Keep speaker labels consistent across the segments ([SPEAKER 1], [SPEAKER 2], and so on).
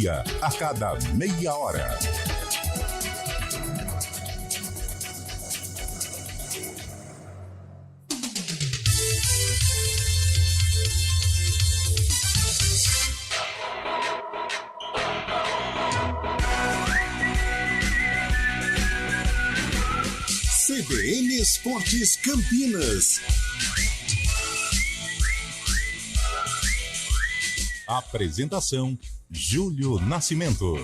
[SPEAKER 1] A cada meia hora. CBN Esportes Campinas. Apresentação: Júlio Nascimento.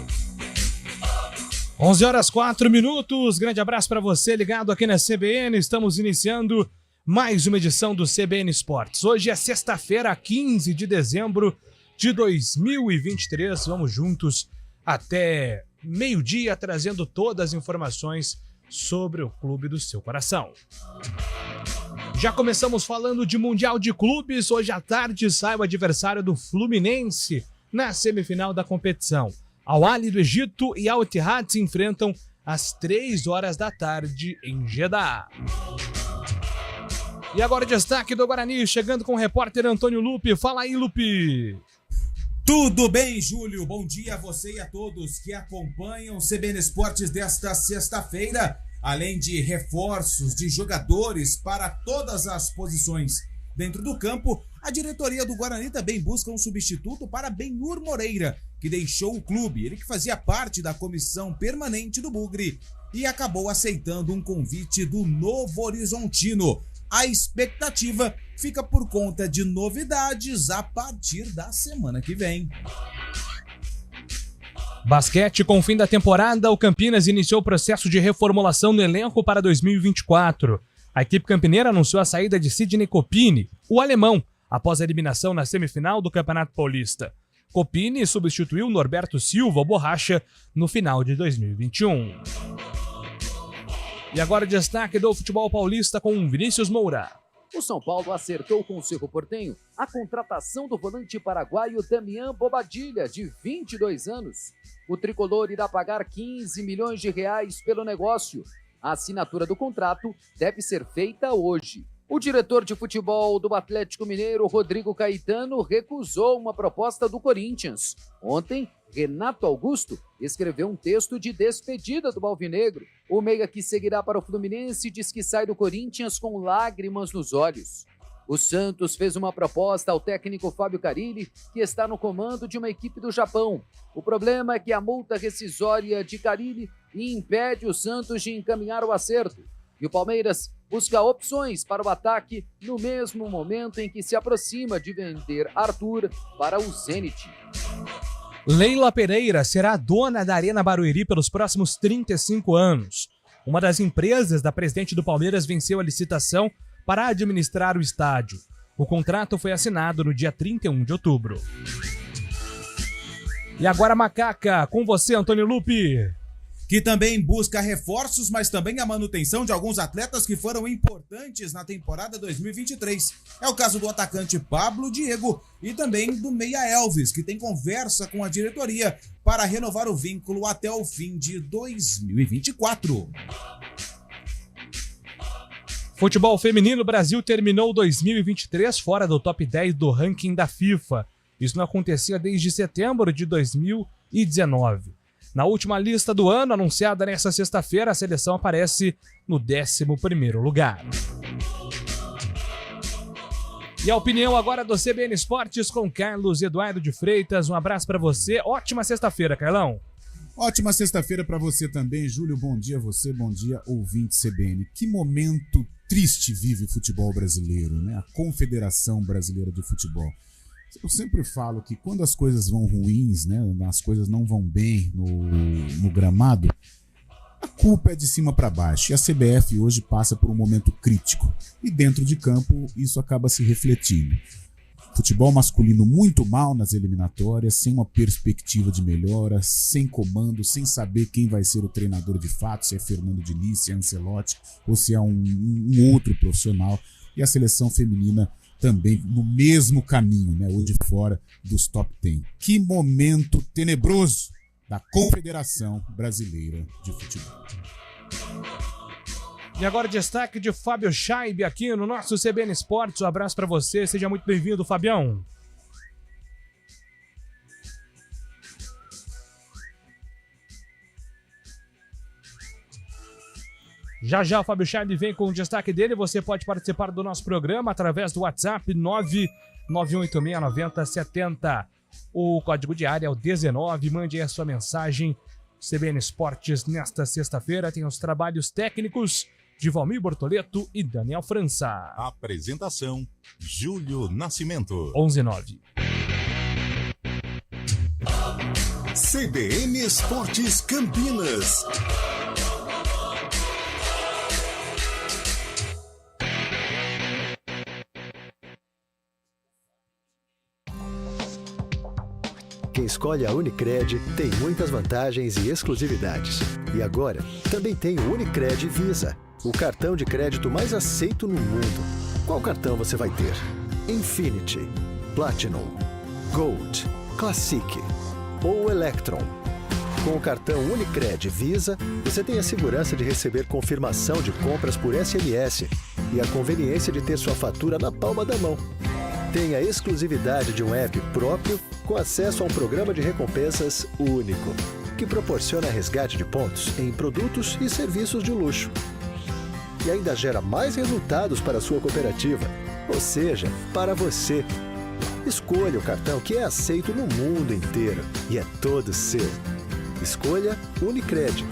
[SPEAKER 2] 11h04. Grande abraço para você ligado aqui na CBN. Estamos iniciando mais uma edição do CBN Esportes. Hoje é sexta-feira, 15 de dezembro de 2023. Vamos juntos até meio-dia trazendo todas as informações sobre o clube do seu coração. Já começamos falando de Mundial de Clubes. Hoje à tarde sai o adversário do Fluminense na semifinal da competição. Al Ahly do Egito e Al Ittihad se enfrentam às 3 horas da tarde em Jeddah. E agora o destaque do Guarani, chegando com o repórter Antônio Lupi. Fala aí, Lupi!
[SPEAKER 3] Tudo bem, Júlio? Bom dia a você e a todos que acompanham o CBN Esportes desta sexta-feira. Além de reforços de jogadores para todas as posições dentro do campo, a diretoria do Guarani também busca um substituto para Benhur Moreira, que deixou o clube. Ele que fazia parte da comissão permanente do Bugre e acabou aceitando um convite do Novo Horizontino. A expectativa fica por conta de novidades a partir da semana que vem.
[SPEAKER 2] Basquete, com o fim da temporada, o Campinas iniciou o processo de reformulação no elenco para 2024. A equipe campineira anunciou a saída de Sidney Copini, o alemão, após a eliminação na semifinal do Campeonato Paulista. Copini substituiu Norberto Silva, o Borracha, no final de 2021. E agora o destaque do futebol paulista com Vinícius Moura.
[SPEAKER 4] O São Paulo acertou com o Cerro Porteño a contratação do volante paraguaio Damián Bobadilla, de 22 anos. O tricolor irá pagar 15 milhões de reais pelo negócio. A assinatura do contrato deve ser feita hoje. O diretor de futebol do Atlético Mineiro, Rodrigo Caetano, recusou uma proposta do Corinthians. Ontem, Renato Augusto escreveu um texto de despedida do Alvinegro. O meia que seguirá para o Fluminense diz que sai do Corinthians com lágrimas nos olhos. O Santos fez uma proposta ao técnico Fábio Carille, que está no comando de uma equipe do Japão. O problema é que a multa rescisória de Carille impede o Santos de encaminhar o acerto. E o Palmeiras busca opções para o ataque no mesmo momento em que se aproxima de vender Arthur para o Zenit.
[SPEAKER 2] Leila Pereira será a dona da Arena Barueri pelos próximos 35 anos. Uma das empresas da presidente do Palmeiras venceu a licitação para administrar o estádio. O contrato foi assinado no dia 31 de outubro. E agora, Macaca, com você, Antônio Lupi.
[SPEAKER 3] Que também busca reforços, mas também a manutenção de alguns atletas que foram importantes na temporada 2023. É o caso do atacante Pablo Diego e também do meia Elvis, que tem conversa com a diretoria para renovar o vínculo até o fim de 2024.
[SPEAKER 2] Futebol feminino, o Brasil terminou 2023 fora do top 10 do ranking da FIFA. Isso não acontecia desde setembro de 2019. Na última lista do ano, anunciada nesta sexta-feira, a seleção aparece no 11º lugar. E a opinião agora do CBN Esportes com Carlos Eduardo de Freitas. Um abraço para você. Ótima sexta-feira, Carlão.
[SPEAKER 5] Ótima sexta-feira para você também, Júlio. Bom dia a você, bom dia, ouvinte CBN. Que momento triste vive o futebol brasileiro, né? A Confederação Brasileira de Futebol. Eu sempre falo que quando as coisas vão ruins, né, as coisas não vão bem no gramado, a culpa é de cima para baixo. E a CBF hoje passa por um momento crítico. E dentro de campo isso acaba se refletindo. Futebol masculino muito mal nas eliminatórias, sem uma perspectiva de melhora, sem comando, sem saber quem vai ser o treinador de fato, se é Fernando Diniz, se é Ancelotti ou se é um outro profissional. E a seleção feminina também no mesmo caminho, né, hoje fora dos top 10. Que momento tenebroso da Confederação Brasileira de Futebol.
[SPEAKER 2] E agora destaque de Fábio Scheibe aqui no nosso CBN Esportes. Um abraço para você, seja muito bem-vindo, Fabião. Já já o Fábio Charme vem com o destaque dele. Você pode participar do nosso programa através do WhatsApp 991869070. O código de área é o 19. Mande aí a sua mensagem. CBN Esportes nesta sexta-feira tem os trabalhos técnicos de Valmir Bortoleto e Daniel França.
[SPEAKER 1] Apresentação: Júlio Nascimento.
[SPEAKER 2] 11:09.
[SPEAKER 1] CBN Esportes Campinas.
[SPEAKER 6] Quem escolhe a Unicred tem muitas vantagens e exclusividades. E agora, também tem o Unicred Visa, o cartão de crédito mais aceito no mundo. Qual cartão você vai ter? Infinity, Platinum, Gold, Classic ou Electron? Com o cartão Unicred Visa, você tem a segurança de receber confirmação de compras por SMS e a conveniência de ter sua fatura na palma da mão. Tem a exclusividade de um app próprio com acesso a um programa de recompensas único, que proporciona resgate de pontos em produtos e serviços de luxo. E ainda gera mais resultados para a sua cooperativa, ou seja, para você. Escolha o cartão que é aceito no mundo inteiro e é todo seu. Escolha Unicred.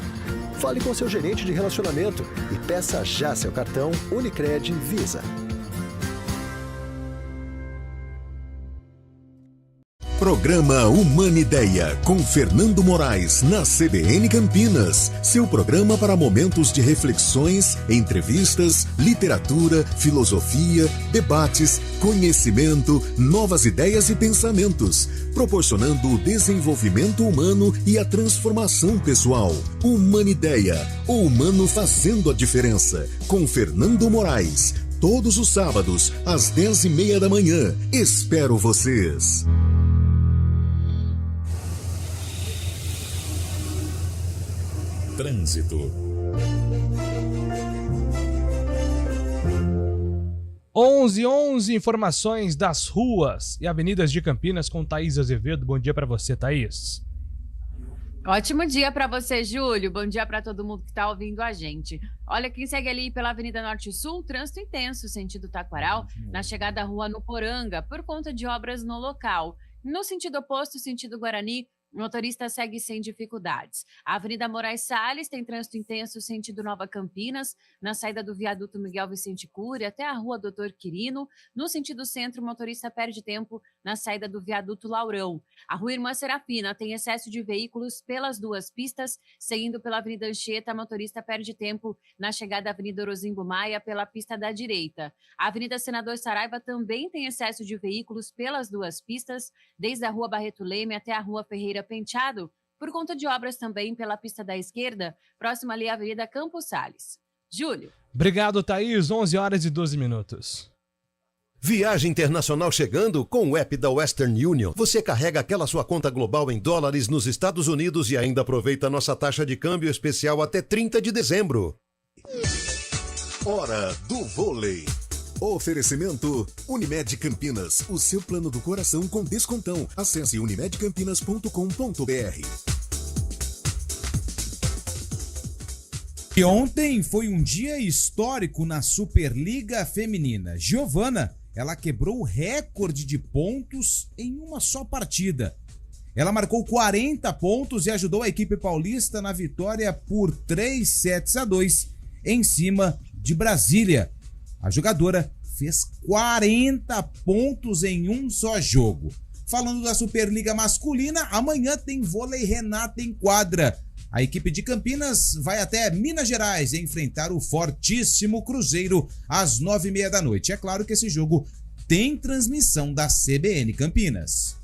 [SPEAKER 6] Fale com seu gerente de relacionamento e peça já seu cartão Unicred Visa.
[SPEAKER 1] Programa Humanideia, com Fernando Moraes, na CBN Campinas. Seu programa para momentos de reflexões, entrevistas, literatura, filosofia, debates, conhecimento, novas ideias e pensamentos, proporcionando o desenvolvimento humano e a transformação pessoal. Humanideia, o humano fazendo a diferença, com Fernando Moraes. Todos os sábados, às 10:30 da manhã. Espero vocês. Trânsito.
[SPEAKER 2] 11:11, informações das ruas e avenidas de Campinas com Thaís Azevedo. Bom dia para você, Thaís.
[SPEAKER 7] Ótimo dia para você, Júlio. Bom dia para todo mundo que está ouvindo a gente. Olha, quem segue ali pela Avenida Norte e Sul, trânsito intenso, sentido Taquaral, na chegada à Rua Nuporanga, por conta de obras no local. No sentido oposto, sentido Guarani, o motorista segue sem dificuldades. A Avenida Moraes Salles tem trânsito intenso sentido Nova Campinas, na saída do viaduto Miguel Vicente Cury até a Rua Doutor Quirino. No sentido centro, o motorista perde tempo na saída do viaduto Laurão. A Rua Irmã Serafina tem excesso de veículos pelas duas pistas. Seguindo pela Avenida Anchieta, a motorista perde tempo na chegada à Avenida Orozimbo Maia pela pista da direita. A Avenida Senador Saraiva também tem excesso de veículos pelas duas pistas, desde a Rua Barreto Leme até a Rua Ferreira Penteado, por conta de obras também pela pista da esquerda, próxima ali à Avenida Campos Sales. Júlio.
[SPEAKER 2] Obrigado, Thaís. 11:12.
[SPEAKER 6] Viagem internacional chegando com o app da Western Union. Você carrega aquela sua conta global em dólares nos Estados Unidos e ainda aproveita a nossa taxa de câmbio especial até 30 de dezembro.
[SPEAKER 1] Hora do vôlei. Oferecimento Unimed Campinas, o seu plano do coração com descontão. Acesse unimedcampinas.com.br.
[SPEAKER 3] E ontem foi um dia histórico na Superliga Feminina. Giovana, ela quebrou o recorde de pontos em uma só partida. Ela marcou 40 pontos e ajudou a equipe paulista na vitória por 3-2 em cima de Brasília. A jogadora fez 40 pontos em um só jogo. Falando da Superliga Masculina, amanhã tem vôlei Renata em quadra. A equipe de Campinas vai até Minas Gerais enfrentar o fortíssimo Cruzeiro às 9:30 da noite. É claro que esse jogo tem transmissão da CBN Campinas.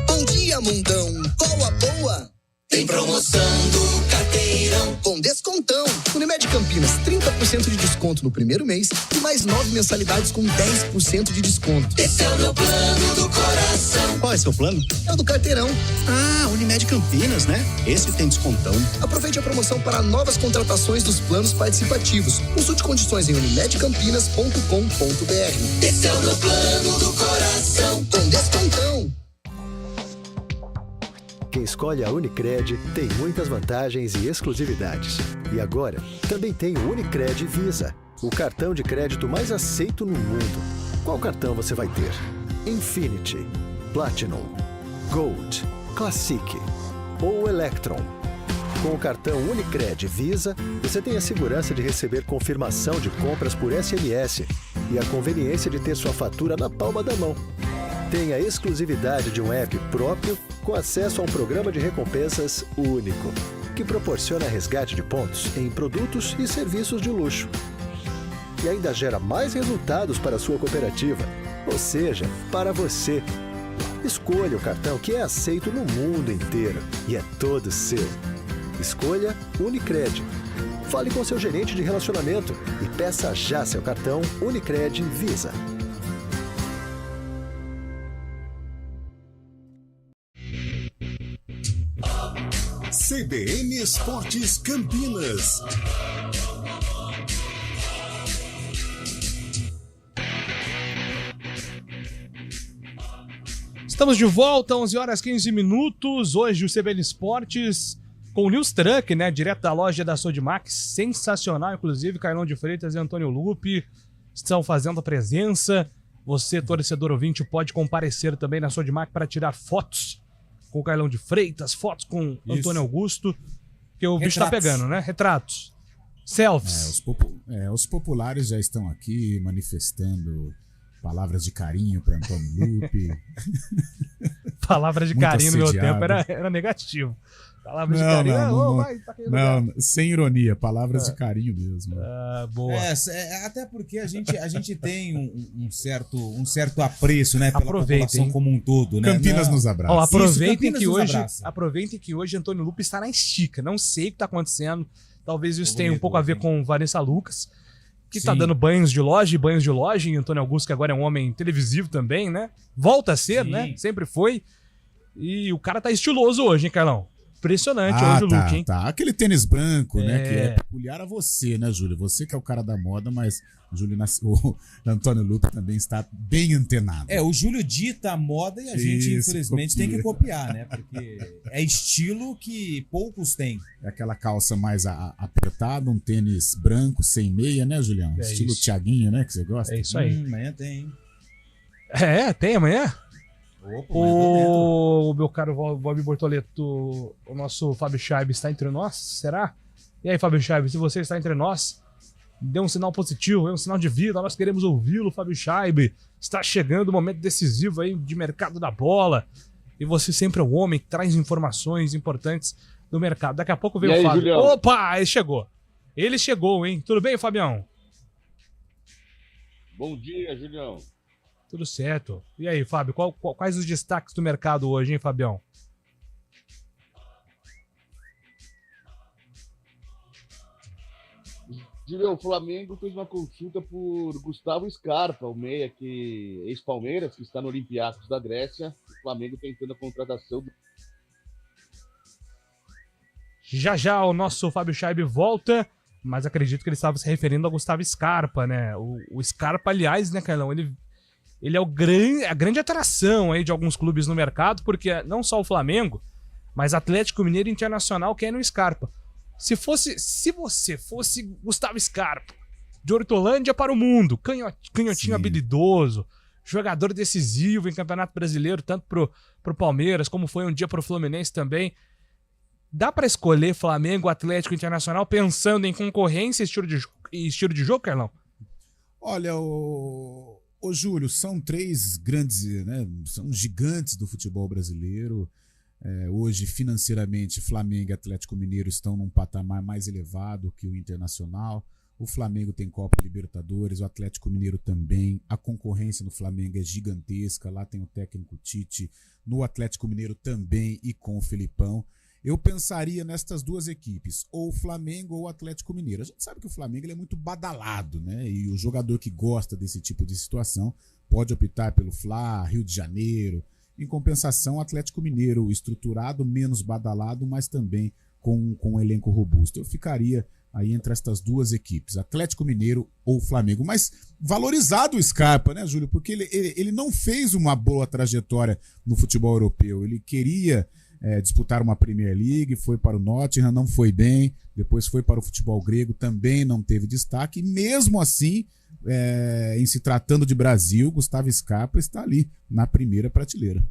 [SPEAKER 8] Bom dia, mundão. Qual a boa? Tem promoção do Carteirão com descontão. Unimed Campinas, 30% de desconto no primeiro mês e mais 9 mensalidades com 10% de desconto. Esse é o meu plano do coração. Qual é seu plano? É o do Carteirão. Ah, Unimed Campinas, né? Esse tem descontão. Aproveite a promoção para novas contratações dos planos participativos. Consulte condições em unimedcampinas.com.br. Esse é o meu plano do coração com descontão.
[SPEAKER 6] Quem escolhe a Unicred tem muitas vantagens e exclusividades. E agora, também tem o Unicred Visa, o cartão de crédito mais aceito no mundo. Qual cartão você vai ter? Infinity, Platinum, Gold, Classic ou Electron? Com o cartão Unicred Visa, você tem a segurança de receber confirmação de compras por SMS e a conveniência de ter sua fatura na palma da mão. Tem a exclusividade de um app próprio com acesso a um programa de recompensas único, que proporciona resgate de pontos em produtos e serviços de luxo. E ainda gera mais resultados para a sua cooperativa, ou seja, para você. Escolha o cartão que é aceito no mundo inteiro e é todo seu. Escolha Unicred. Fale com seu gerente de relacionamento e peça já seu cartão Unicred Visa.
[SPEAKER 1] CBN Esportes Campinas.
[SPEAKER 2] Estamos de volta, 11h15. Hoje o CBN Esportes com o News Truck, né? Direto da loja da Sodimac. Sensacional, inclusive. Carlão de Freitas e Antônio Lupe estão fazendo a presença. Você, torcedor ouvinte, pode comparecer também na Sodimac para tirar fotos com o Carlão de Freitas, fotos com o Antônio Augusto, que o bicho tá pegando, né? Retratos. Selfies.
[SPEAKER 5] Os populares já estão aqui manifestando palavras de carinho para Antônio Lupe.
[SPEAKER 2] Palavras de
[SPEAKER 5] Muito
[SPEAKER 2] carinho no meu
[SPEAKER 5] assediado.
[SPEAKER 2] tempo era negativo. Palavras de carinho.
[SPEAKER 5] Não, sem ironia, palavras de carinho mesmo.
[SPEAKER 2] Boa.
[SPEAKER 3] Até porque a gente tem um certo apreço, né, pela
[SPEAKER 2] Aproveitem,
[SPEAKER 3] população como um todo, né?
[SPEAKER 5] Campinas nos abraça.
[SPEAKER 2] Ó, aproveitem
[SPEAKER 3] Campinas
[SPEAKER 2] que
[SPEAKER 3] nos
[SPEAKER 2] hoje,
[SPEAKER 3] abraça.
[SPEAKER 2] aproveitem que hoje Antônio Lupe está na estica. Não sei o que está acontecendo. Talvez isso tenha um
[SPEAKER 3] bonito,
[SPEAKER 2] pouco a ver
[SPEAKER 3] hein?
[SPEAKER 2] com Vanessa Lucas, que está
[SPEAKER 3] Sim.
[SPEAKER 2] dando banhos de loja e Antônio Augusto, que agora é um homem televisivo também, né? Volta a ser,
[SPEAKER 3] Sim.
[SPEAKER 2] né? Sempre foi. E o cara tá estiloso hoje, hein, Carlão? Impressionante hoje o look, hein?
[SPEAKER 5] Tá. Aquele tênis branco, né? Que é peculiar a você, né, Júlio? Você que é o cara da moda, mas o Antônio Lupe também está bem antenado.
[SPEAKER 3] O Júlio dita a moda e a gente,
[SPEAKER 5] Isso,
[SPEAKER 3] infelizmente,
[SPEAKER 5] copia.
[SPEAKER 3] tem que copiar, né? Porque é estilo que poucos têm.
[SPEAKER 5] É aquela calça mais apertada, um tênis branco, sem meia, né, Julião?
[SPEAKER 2] É
[SPEAKER 5] Estilo
[SPEAKER 2] isso.
[SPEAKER 5] Thiaguinho, né, que você gosta?
[SPEAKER 2] É isso aí.
[SPEAKER 3] Amanhã tem.
[SPEAKER 2] Tem amanhã?
[SPEAKER 3] Opa,
[SPEAKER 2] O meu caro Bob Bortoleto, o nosso Fábio Scheib está entre nós? Será? E aí, Fábio Scheib, se você está entre nós, dê um sinal positivo, um sinal de vida. Nós queremos ouvi-lo, Fábio Scheib. Está chegando o momento decisivo aí de mercado da bola. E você sempre é o homem que traz informações importantes do mercado. Daqui a pouco vem o Fábio.
[SPEAKER 9] Julião?
[SPEAKER 2] Opa, ele chegou. Ele chegou, hein? Tudo bem, Fabião?
[SPEAKER 9] Bom dia, Julião.
[SPEAKER 2] Tudo certo. E aí, Fábio, quais os destaques do mercado hoje, hein, Fabião?
[SPEAKER 9] Julião, o Flamengo fez uma consulta por Gustavo Scarpa, o meia que ex-Palmeiras, que está no Olympiacos da Grécia. O Flamengo tentando a contratação.
[SPEAKER 2] Já o nosso Fábio Scheib volta, mas acredito que ele estava se referindo a Gustavo Scarpa, né? O Scarpa, aliás, né, Carlão, ele é a grande atração aí de alguns clubes no mercado, porque não só o Flamengo, mas Atlético Mineiro e Internacional querem o Scarpa. Se você fosse Gustavo Scarpa, de Hortolândia para o mundo, canhotinho
[SPEAKER 5] Sim.
[SPEAKER 2] habilidoso, jogador decisivo em Campeonato Brasileiro, tanto pro Palmeiras, como foi um dia pro Fluminense também, dá para escolher Flamengo, Atlético Internacional pensando em concorrência e estilo de jogo, Carlão?
[SPEAKER 5] Olha, ô Júlio, são três grandes, né? São gigantes do futebol brasileiro. Hoje, financeiramente, Flamengo e Atlético Mineiro estão num patamar mais elevado que o Internacional. O Flamengo tem Copa Libertadores, o Atlético Mineiro também. A concorrência no Flamengo é gigantesca. Lá tem o técnico Tite, no Atlético Mineiro também e com o Felipão. Eu pensaria nestas duas equipes, ou o Flamengo ou o Atlético Mineiro. A gente sabe que o Flamengo ele é muito badalado, né? E o jogador que gosta desse tipo de situação pode optar pelo Fla, Rio de Janeiro. Em compensação, o Atlético Mineiro estruturado, menos badalado, mas também com um elenco robusto. Eu ficaria aí entre estas duas equipes, Atlético Mineiro ou Flamengo. Mas valorizado o Scarpa, né, Júlio? Porque ele não fez uma boa trajetória no futebol europeu. Ele queria disputar uma Premier League, foi para o Nottingham, não foi bem, depois foi para o futebol grego, também não teve destaque, e mesmo assim, em se tratando de Brasil, Gustavo Scarpa está ali, na primeira prateleira.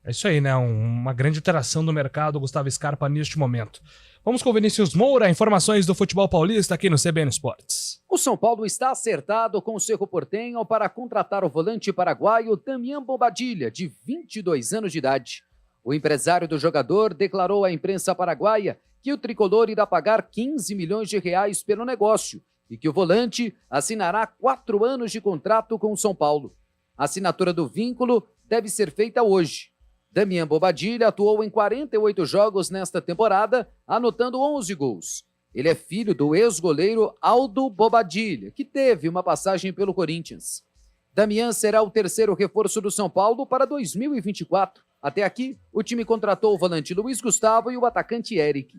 [SPEAKER 2] É isso aí, né? Uma grande interação do mercado, Gustavo Scarpa, neste momento. Vamos com o Vinícius Moura, informações do futebol paulista aqui no CBN Esportes.
[SPEAKER 4] O São Paulo está acertado com o Cerro Porteño para contratar o volante paraguaio Damián Bobadilla, de 22 anos de idade. O empresário do jogador declarou à imprensa paraguaia que o tricolor irá pagar 15 milhões de reais pelo negócio e que o volante assinará 4 anos de contrato com o São Paulo. A assinatura do vínculo deve ser feita hoje. Damián Bobadilla atuou em 48 jogos nesta temporada, anotando 11 gols. Ele é filho do ex-goleiro Aldo Bobadilla, que teve uma passagem pelo Corinthians. Damián será o terceiro reforço do São Paulo para 2024. Até aqui, o time contratou o volante Luiz Gustavo e o atacante Eric.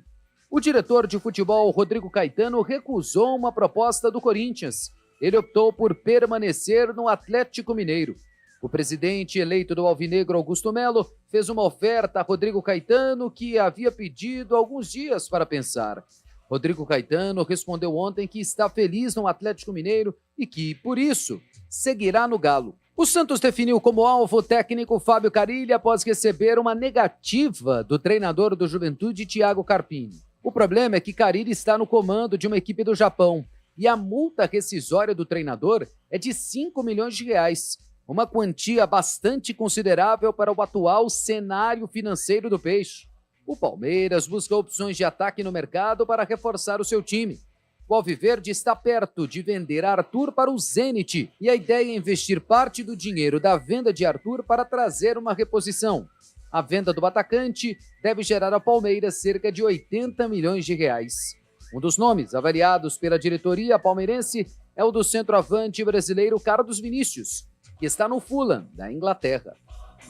[SPEAKER 4] O diretor de futebol Rodrigo Caetano recusou uma proposta do Corinthians. Ele optou por permanecer no Atlético Mineiro. O presidente eleito do Alvinegro, Augusto Melo, fez uma oferta a Rodrigo Caetano que havia pedido alguns dias para pensar. Rodrigo Caetano respondeu ontem que está feliz no Atlético Mineiro e que, por isso, seguirá no Galo. O Santos definiu como alvo o técnico Fábio Carille após receber uma negativa do treinador do Juventude, Thiago Carpini. O problema é que Carille está no comando de uma equipe do Japão e a multa rescisória do treinador é de 5 milhões de reais. Uma quantia bastante considerável para o atual cenário financeiro do Peixe. O Palmeiras busca opções de ataque no mercado para reforçar o seu time. O Alviverde está perto de vender Arthur para o Zenit e a ideia é investir parte do dinheiro da venda de Arthur para trazer uma reposição. A venda do atacante deve gerar ao Palmeiras cerca de 80 milhões de reais. Um dos nomes avaliados pela diretoria palmeirense é o do centroavante brasileiro Carlos Vinícius, que está no Fulham, da Inglaterra.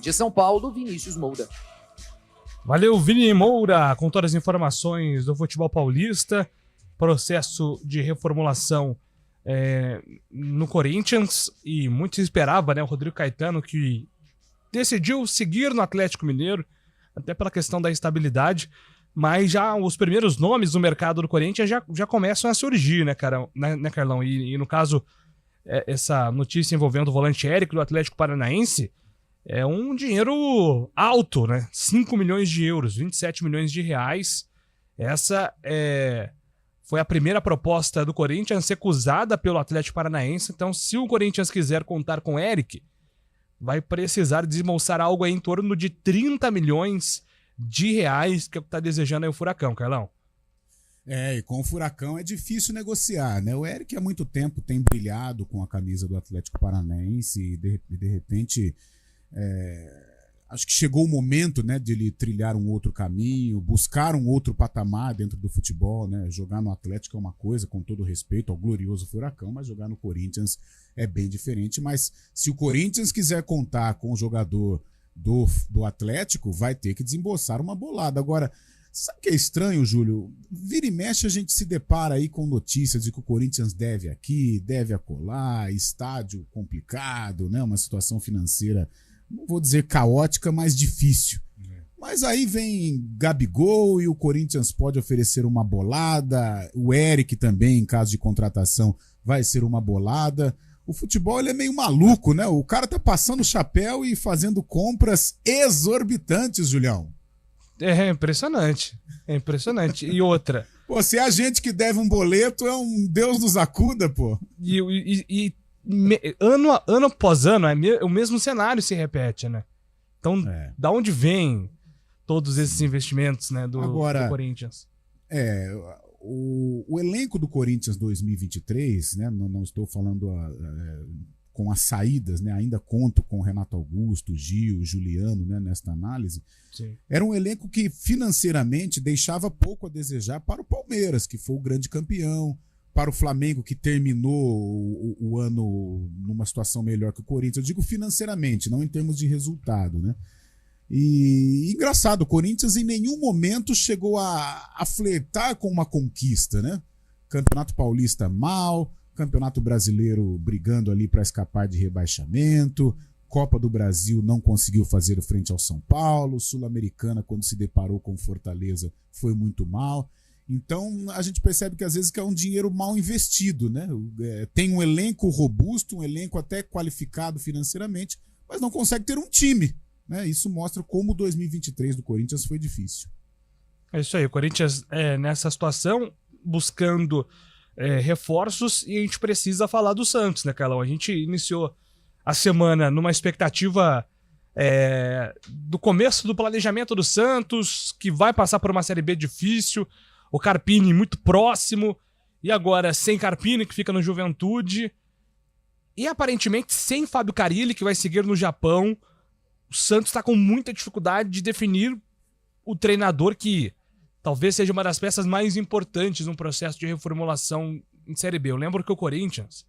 [SPEAKER 4] De São Paulo, Vinícius Moura.
[SPEAKER 2] Valeu, Vini Moura, com todas as informações do futebol paulista. Processo de reformulação no Corinthians, e muito se esperava, né? O Rodrigo Caetano, que decidiu seguir no Atlético Mineiro, até pela questão da estabilidade, mas já os primeiros nomes do mercado do Corinthians já começam a surgir, né, Carlão? E no caso, essa notícia envolvendo o volante Eric do Atlético Paranaense é um dinheiro alto, né? 5 milhões de euros, 27 milhões de reais. Essa foi a primeira proposta do Corinthians recusada pelo Atlético Paranaense. Então, se o Corinthians quiser contar com Eric, vai precisar desembolsar algo aí em torno de 30 milhões de reais, que é o que está desejando aí o Furacão, Carlão.
[SPEAKER 5] E com o Furacão é difícil negociar, né? O Eric há muito tempo tem brilhado com a camisa do Atlético Paranaense e de repente acho que chegou o momento, né, de ele trilhar um outro caminho, buscar um outro patamar dentro do futebol, né? Jogar no Atlético é uma coisa, com todo respeito ao glorioso Furacão, mas jogar no Corinthians é bem diferente. Mas se o Corinthians quiser contar com o jogador do Atlético, vai ter que desembolsar uma bolada. Agora, sabe o que é estranho, Júlio? Vira e mexe a gente se depara aí com notícias de que o Corinthians deve aqui, deve acolá, estádio complicado, né? Uma situação financeira, não vou dizer caótica, mas difícil. Mas aí vem Gabigol e o Corinthians pode oferecer uma bolada, o Eric também, em caso de contratação, vai ser uma bolada. O futebol ele é meio maluco, né? O cara tá passando o chapéu e fazendo compras exorbitantes, Julião.
[SPEAKER 2] É impressionante. É impressionante. E outra.
[SPEAKER 5] Pô, se é a gente que deve um boleto, é um Deus nos acuda, pô. Ano após ano, o mesmo cenário se repete, né? Então, da onde vem todos esses investimentos, né, do Corinthians? O elenco do Corinthians 2023, né? Não estou falando com as saídas, né? Ainda conto com Renato Augusto, Gil, Juliano, né? Nesta análise.
[SPEAKER 2] Sim.
[SPEAKER 5] Era um elenco que financeiramente deixava pouco a desejar para o Palmeiras, que foi o grande campeão, para o Flamengo, que terminou o ano numa situação melhor que o Corinthians. Eu digo financeiramente, não em termos de resultado, né? E engraçado, o Corinthians em nenhum momento chegou a flertar com uma conquista, né? Campeonato Paulista mal, Campeonato Brasileiro brigando ali para escapar de rebaixamento, Copa do Brasil não conseguiu fazer frente ao São Paulo, Sul-Americana, quando se deparou com Fortaleza, foi muito mal. Então a gente percebe que às vezes que é um dinheiro mal investido, né? Tem um elenco robusto, um elenco até qualificado financeiramente, mas não consegue ter um time, né? Isso mostra como 2023 do Corinthians foi difícil.
[SPEAKER 2] É isso aí, o Corinthians nessa situação buscando reforços, e a gente precisa falar do Santos, né, Carlão? A gente iniciou a semana numa expectativa do começo do planejamento do Santos, que vai passar por uma Série B difícil, o Carpini muito próximo, e agora sem Carpini, que fica no Juventude, e aparentemente sem Fábio Carille, que vai seguir no Japão. O Santos está com muita dificuldade de definir o treinador que talvez seja uma das peças mais importantes no processo de reformulação em Série B. Eu lembro que o Corinthians,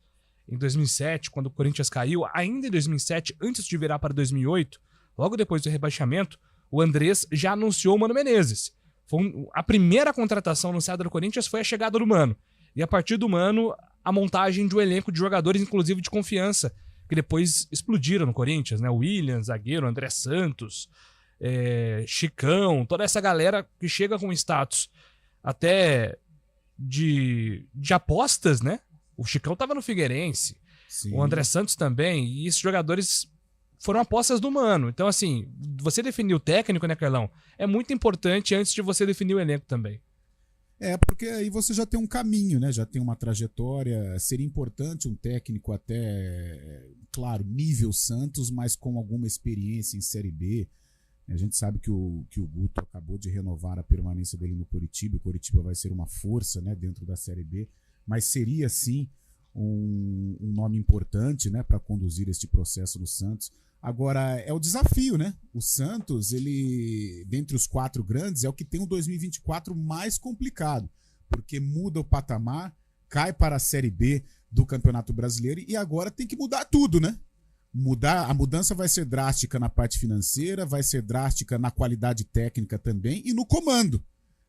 [SPEAKER 2] em 2007, quando o Corinthians caiu, ainda em 2007, antes de virar para 2008, logo depois do rebaixamento, o Andrés já anunciou o Mano Menezes. A primeira contratação anunciada do Corinthians foi a chegada do Mano. E a partir do Mano, a montagem de um elenco de jogadores, inclusive de confiança, que depois explodiram no Corinthians, né? O Williams, zagueiro, André Santos, Chicão, toda essa galera que chega com status até de apostas, né? O Chicão estava no Figueirense, sim, o André Santos também, e esses jogadores foram apostas do Mano. Então, assim, você definir o técnico, né, Carlão, é muito importante antes de você definir o elenco também.
[SPEAKER 5] Porque aí você já tem um caminho, né? Já tem uma trajetória. Seria importante um técnico até, claro, nível Santos, mas com alguma experiência em Série B. A gente sabe que o Guto acabou de renovar a permanência dele no Coritiba. O Coritiba vai ser uma força, né, dentro da Série B, mas seria sim um nome importante, né, para conduzir este processo no Santos. Agora, é o desafio, né? O Santos, ele, dentre os 4 grandes, é o que tem um 2024 mais complicado, porque muda o patamar, cai para a Série B do Campeonato Brasileiro e agora tem que mudar tudo, né? A mudança vai ser drástica na parte financeira, vai ser drástica na qualidade técnica também e no comando,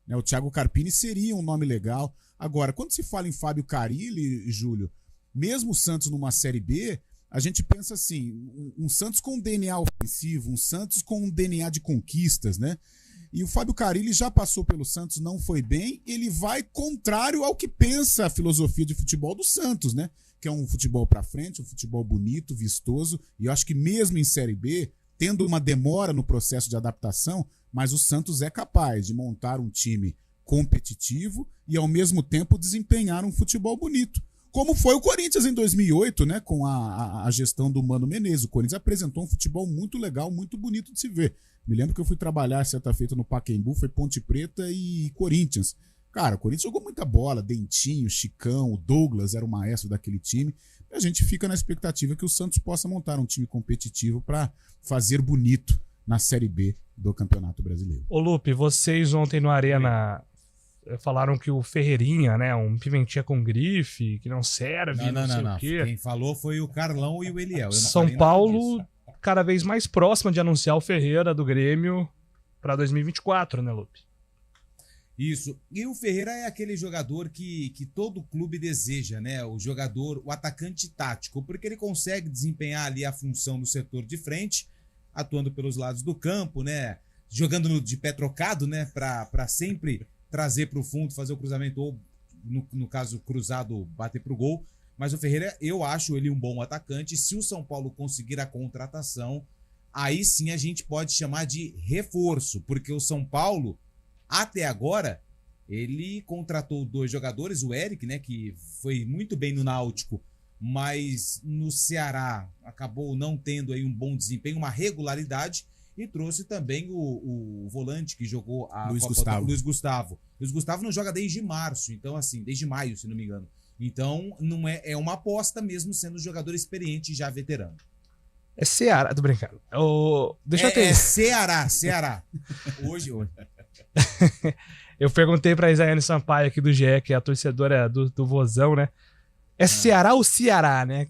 [SPEAKER 5] né? O Thiago Carpini seria um nome legal. Agora, quando se fala em Fábio Carille, Júlio, mesmo o Santos numa Série B, a gente pensa assim, um Santos com um DNA ofensivo, um Santos com um DNA de conquistas, né? E o Fábio Carille já passou pelo Santos, não foi bem, ele vai contrário ao que pensa a filosofia de futebol do Santos, né? Que é um futebol pra frente, um futebol bonito, vistoso, e eu acho que mesmo em Série B, tendo uma demora no processo de adaptação, mas o Santos é capaz de montar um time competitivo e ao mesmo tempo desempenhar um futebol bonito. Como foi o Corinthians em 2008, né, com a gestão do Mano Menezes. O Corinthians apresentou um futebol muito legal, muito bonito de se ver. Me lembro que eu fui trabalhar certa feita no Pacaembu, foi Ponte Preta e Corinthians. Cara, o Corinthians jogou muita bola, Dentinho, Chicão, o Douglas era o maestro daquele time. E a gente fica na expectativa que o Santos possa montar um time competitivo para fazer bonito na Série B do Campeonato Brasileiro.
[SPEAKER 2] Ô Lupe, vocês ontem no Arena falaram que o Ferreirinha, né, um pimentinha com grife, que não serve, não sei o quê.
[SPEAKER 3] Quem falou foi o Carlão e o Eliel.
[SPEAKER 2] São Paulo cada vez mais próxima de anunciar o Ferreira do Grêmio para 2024, né, Lupe?
[SPEAKER 3] Isso. E o Ferreira é aquele jogador que todo clube deseja, né? O jogador, o atacante tático, porque ele consegue desempenhar ali a função no setor de frente, atuando pelos lados do campo, né? Jogando de pé trocado, né? Para sempre trazer para o fundo, fazer o cruzamento ou, no caso, cruzado, bater para o gol. Mas o Ferreira, eu acho ele um bom atacante. Se o São Paulo conseguir a contratação, aí sim a gente pode chamar de reforço, porque o São Paulo, até agora, ele contratou 2 jogadores, o Eric, né, que foi muito bem no Náutico, mas no Ceará acabou não tendo aí um bom desempenho, uma regularidade, e trouxe também o volante que jogou a
[SPEAKER 5] Luiz
[SPEAKER 3] Copa
[SPEAKER 5] Gustavo.
[SPEAKER 3] Luiz Gustavo. Luiz Gustavo não joga desde março, então assim, desde maio, se não me engano. Então, não é uma aposta mesmo sendo jogador experiente e já veterano.
[SPEAKER 2] É Ceará, tô brincando. Deixa eu ter.
[SPEAKER 3] É Ceará. Hoje.
[SPEAKER 2] Eu perguntei pra Isaiane Sampaio aqui do GE, que é a torcedora do Vozão, né? É Ceará ou Ceará, né?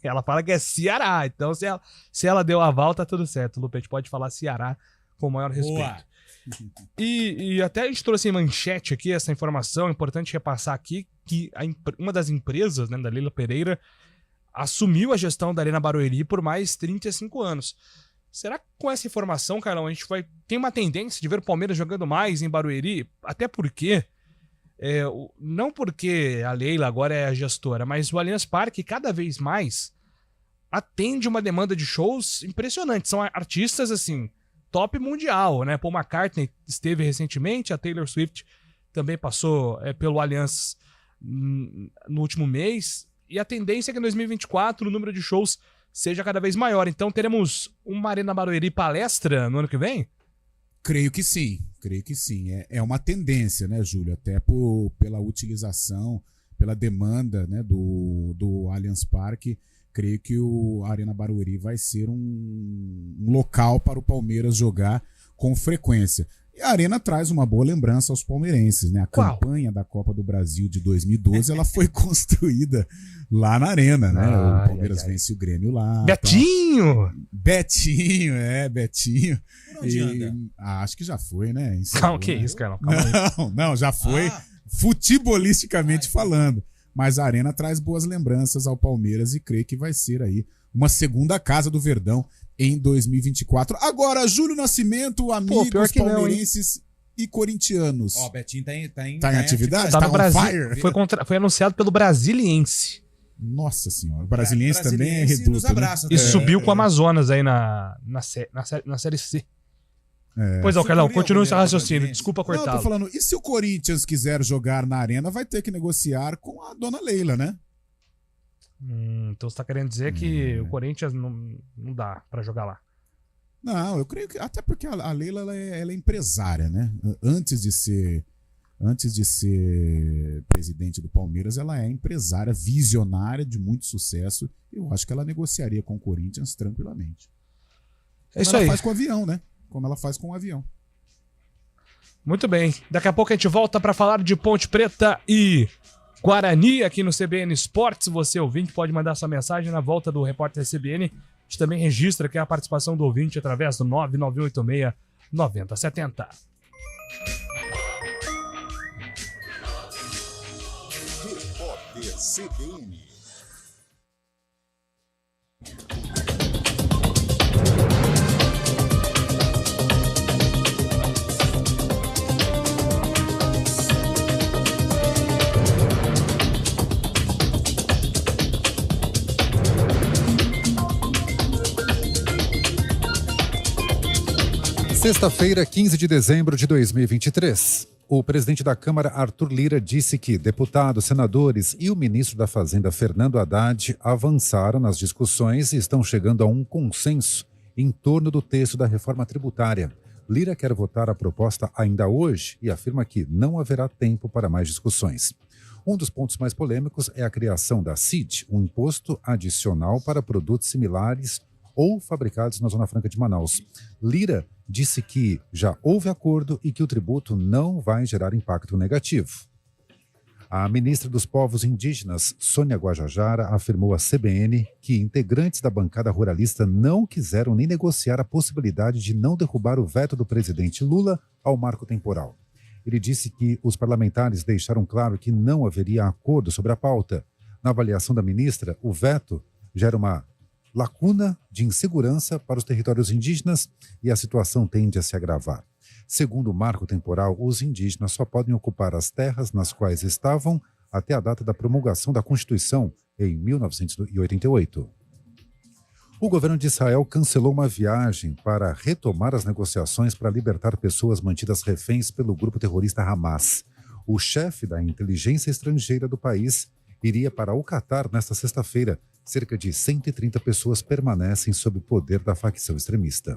[SPEAKER 2] Ela fala que é Ceará. Então, se ela deu aval, tá tudo certo. Lupe, a gente pode falar Ceará com o maior respeito.
[SPEAKER 3] Boa.
[SPEAKER 2] E até a gente trouxe em manchete aqui essa informação, é importante repassar aqui, que uma das empresas, né, da Leila Pereira, assumiu a gestão da Arena Barueri por mais 35 anos. Será que com essa informação, Carlão, a gente tem uma tendência de ver o Palmeiras jogando mais em Barueri? Até porque, não porque a Leila agora é a gestora, mas o Allianz Parque cada vez mais atende uma demanda de shows impressionante. São artistas, assim, top mundial, né? Paul McCartney esteve recentemente, a Taylor Swift também passou pelo Allianz no último mês. E a tendência é que em 2024 o número de shows seja cada vez maior. Então teremos uma Arena Barueri palestra no ano que vem?
[SPEAKER 5] Creio que sim. É uma tendência, né, Júlio? Até pela utilização, pela demanda, né, do Allianz Parque. Creio que a Arena Barueri vai ser um local para o Palmeiras jogar com frequência. E a Arena traz uma boa lembrança aos palmeirenses, né? A campanha da Copa do Brasil de 2012, ela foi construída lá na Arena, né? O Palmeiras vence o Grêmio lá.
[SPEAKER 2] Betinho!
[SPEAKER 5] Tá. Betinho.
[SPEAKER 3] Por onde anda?
[SPEAKER 5] Acho que já foi, né?
[SPEAKER 2] Calma, que isso, cara?
[SPEAKER 5] Não, já foi futebolisticamente falando. Mas a Arena traz boas lembranças ao Palmeiras e creio que vai ser aí uma segunda casa do Verdão em 2024. Agora, Júlio Nascimento, amigos palmeirenses e corintianos.
[SPEAKER 3] Ó, o Betinho tá em
[SPEAKER 5] atividade?
[SPEAKER 2] Tá no Brasil. Foi anunciado pelo Brasiliense.
[SPEAKER 5] Nossa senhora, o Brasiliense também é reduto.
[SPEAKER 3] Abraça,
[SPEAKER 2] né? E subiu com o Amazonas aí na Série C. Pois é, Carlão, continua o seu raciocínio. Desculpa cortá-lo.
[SPEAKER 5] Não, tô falando, e se o Corinthians quiser jogar na Arena, vai ter que negociar com a dona Leila, né?
[SPEAKER 2] Então você tá querendo dizer que o Corinthians não dá pra jogar lá?
[SPEAKER 5] Não, eu creio que até porque a Leila ela é empresária, né? Antes de ser presidente do Palmeiras, ela é empresária, visionária de muito sucesso. Eu acho que ela negociaria com o Corinthians tranquilamente.
[SPEAKER 2] É isso aí.
[SPEAKER 5] Ela faz com o avião, né? Como ela faz com o avião.
[SPEAKER 2] Muito bem. Daqui a pouco a gente volta para falar de Ponte Preta e Guarani aqui no CBN Esportes. Você, ouvinte, pode mandar sua mensagem na volta do repórter CBN. A gente também registra aqui a participação do ouvinte através do 99186-9070.
[SPEAKER 1] Repórter CBN.
[SPEAKER 10] Sexta-feira, 15 de dezembro de 2023. O presidente da Câmara, Arthur Lira, disse que deputados, senadores e o ministro da Fazenda, Fernando Haddad, avançaram nas discussões e estão chegando a um consenso em torno do texto da reforma tributária. Lira quer votar a proposta ainda hoje e afirma que não haverá tempo para mais discussões. Um dos pontos mais polêmicos é a criação da CID, um imposto adicional para produtos similares ou fabricados na Zona Franca de Manaus. Lira disse que já houve acordo e que o tributo não vai gerar impacto negativo. A ministra dos Povos Indígenas, Sônia Guajajara, afirmou à CBN que integrantes da bancada ruralista não quiseram nem negociar a possibilidade de não derrubar o veto do presidente Lula ao marco temporal. Ele disse que os parlamentares deixaram claro que não haveria acordo sobre a pauta. Na avaliação da ministra, o veto gera uma lacuna de insegurança para os territórios indígenas e a situação tende a se agravar. Segundo o marco temporal, os indígenas só podem ocupar as terras nas quais estavam até a data da promulgação da Constituição, em 1988. O governo de Israel cancelou uma viagem para retomar as negociações para libertar pessoas mantidas reféns pelo grupo terrorista Hamas. O chefe da inteligência estrangeira do país iria para o Catar nesta sexta-feira. Cerca de 130 pessoas permanecem sob o poder da facção extremista.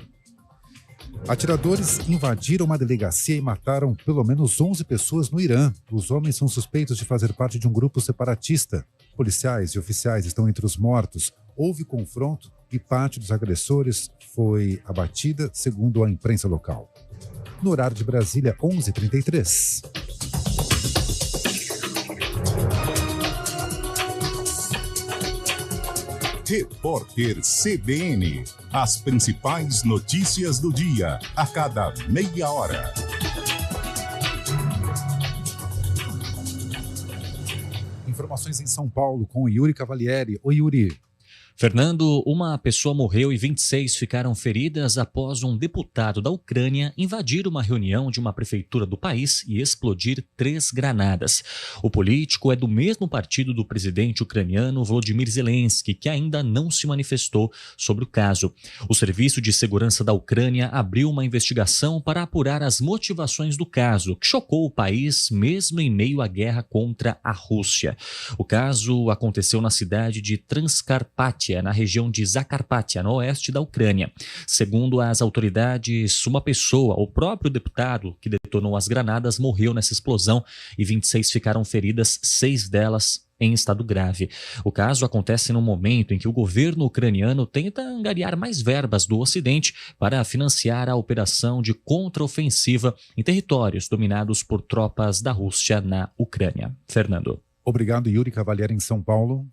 [SPEAKER 10] Atiradores invadiram uma delegacia e mataram pelo menos 11 pessoas no Irã. Os homens são suspeitos de fazer parte de um grupo separatista. Policiais e oficiais estão entre os mortos. Houve confronto e parte dos agressores foi abatida, segundo a imprensa local. No horário de Brasília, 11h33.
[SPEAKER 1] Repórter CBN. As principais notícias do dia, a cada meia hora.
[SPEAKER 10] Informações em São Paulo com Yuri Cavalieri. Oi, Yuri.
[SPEAKER 11] Fernando, uma pessoa morreu e 26 ficaram feridas após um deputado da Ucrânia invadir uma reunião de uma prefeitura do país e explodir 3 granadas. O político é do mesmo partido do presidente ucraniano Volodymyr Zelensky, que ainda não se manifestou sobre o caso. O Serviço de Segurança da Ucrânia abriu uma investigação para apurar as motivações do caso, que chocou o país mesmo em meio à guerra contra a Rússia. O caso aconteceu na cidade de Transcarpátia, na região de Zakarpátia, no oeste da Ucrânia. Segundo as autoridades, uma pessoa, o próprio deputado que detonou as granadas, morreu nessa explosão e 26 ficaram feridas, 6 delas em estado grave. O caso acontece no momento em que o governo ucraniano tenta angariar mais verbas do Ocidente para financiar a operação de contraofensiva em territórios dominados por tropas da Rússia na Ucrânia. Fernando.
[SPEAKER 10] Obrigado, Yuri Cavalieri, em São Paulo.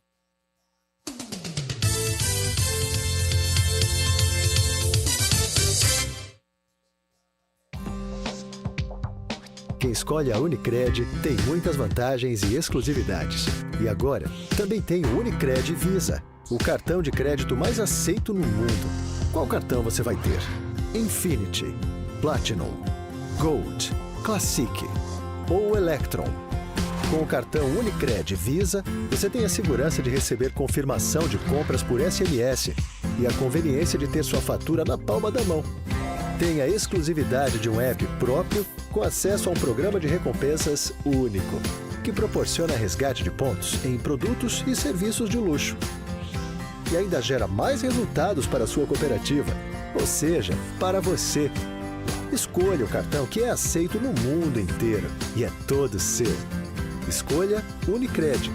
[SPEAKER 6] Quem escolhe a Unicred tem muitas vantagens e exclusividades. E agora, também tem o Unicred Visa, o cartão de crédito mais aceito no mundo. Qual cartão você vai ter? Infinity, Platinum, Gold, Classic ou Electron? Com o cartão Unicred Visa, você tem a segurança de receber confirmação de compras por SMS e a conveniência de ter sua fatura na palma da mão. Tem a exclusividade de um app próprio com acesso a um programa de recompensas único, que proporciona resgate de pontos em produtos e serviços de luxo. E ainda gera mais resultados para a sua cooperativa, ou seja, para você. Escolha o cartão que é aceito no mundo inteiro e é todo seu. Escolha Unicred.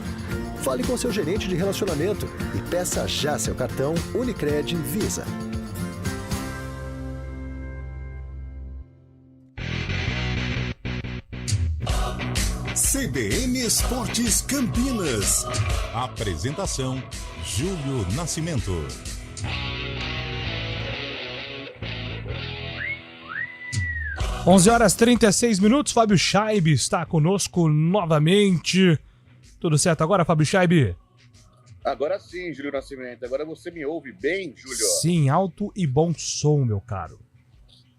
[SPEAKER 6] Fale com seu gerente de relacionamento e peça já seu cartão Unicred Visa.
[SPEAKER 1] CBN Esportes Campinas.
[SPEAKER 12] Apresentação: Júlio Nascimento.
[SPEAKER 2] Onze horas 36 minutos, Fábio Chaib está conosco novamente. Tudo certo agora, Fábio Chaib?
[SPEAKER 9] Agora sim, Júlio Nascimento. Agora você me ouve bem, Júlio?
[SPEAKER 2] Sim, alto e bom som, meu caro.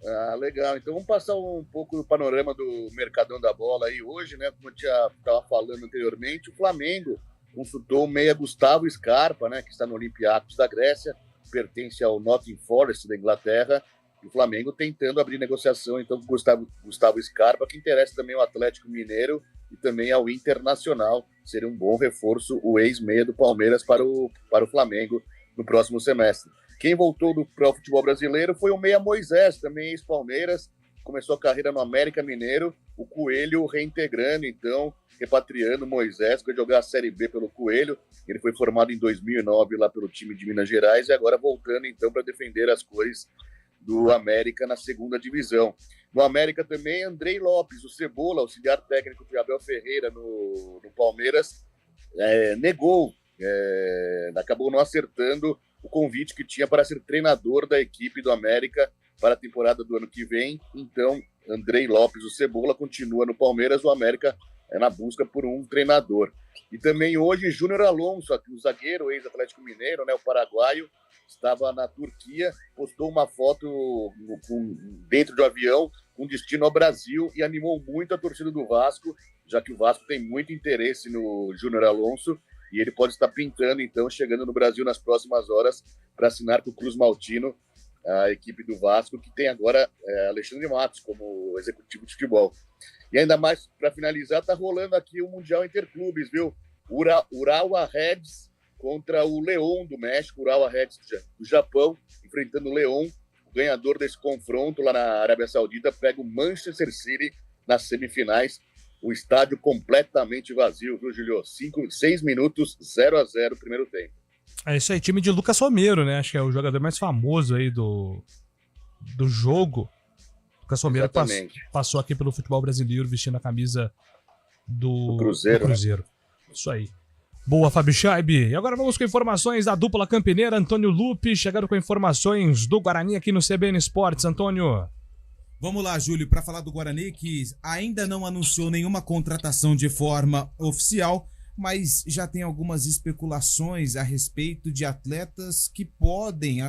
[SPEAKER 9] Ah, legal. Então vamos passar um pouco do panorama do Mercadão da Bola aí hoje, né? Como eu estava falando anteriormente, o Flamengo consultou o meia Gustavo Scarpa, né? Que está no Olympiacos da Grécia, pertence ao Nottingham Forest da Inglaterra. E o Flamengo tentando abrir negociação então com Gustavo Scarpa, que interessa também ao Atlético Mineiro e também ao Internacional. Seria um bom reforço o ex-meia do Palmeiras para o Flamengo no próximo semestre. Quem voltou para o futebol brasileiro foi o meia Moisés, também ex-Palmeiras, começou a carreira no América Mineiro, o Coelho reintegrando, então, repatriando o Moisés, que vai jogar a Série B pelo Coelho. Ele foi formado em 2009 lá pelo time de Minas Gerais e agora voltando, então, para defender as cores do América na segunda divisão. No América também, Andrei Lopes, o Cebola, auxiliar técnico de Abel Ferreira no Palmeiras, negou, acabou não acertando o convite que tinha para ser treinador da equipe do América para a temporada do ano que vem. Então, Andrei Lopes, o Cebola, continua no Palmeiras, o América é na busca por um treinador. E também hoje, Júnior Alonso, o zagueiro, ex-Atlético Mineiro, né, o paraguaio, estava na Turquia, postou uma foto dentro do avião com destino ao Brasil e animou muito a torcida do Vasco, já que o Vasco tem muito interesse no Júnior Alonso e ele pode estar pintando, então, chegando no Brasil nas próximas horas para assinar com o Cruz Maltino, a equipe do Vasco, que tem agora Alexandre Matos como executivo de futebol. E ainda mais, para finalizar, está rolando aqui o Mundial Interclubes, viu? Urawa Reds contra o León do México, Urawa Reds do Japão, enfrentando o León. O ganhador desse confronto lá na Arábia Saudita pega o Manchester City nas semifinais. O estádio completamente vazio, viu, Julio? 6 minutos, 0-0, primeiro tempo.
[SPEAKER 2] É isso aí, time de Lucas Romero, né? Acho que é o jogador mais famoso aí do jogo. Lucas Romero passou aqui pelo futebol brasileiro vestindo a camisa do Cruzeiro. Né? Isso aí. Boa, Fábio Chaib. E agora vamos com informações da dupla campineira, Antônio Lupe, chegando com informações do Guarani aqui no CBN Esportes. Antônio.
[SPEAKER 3] Vamos lá, Júlio, para falar do Guarani, que ainda não anunciou nenhuma contratação de forma oficial, mas já tem algumas especulações a respeito de atletas que podem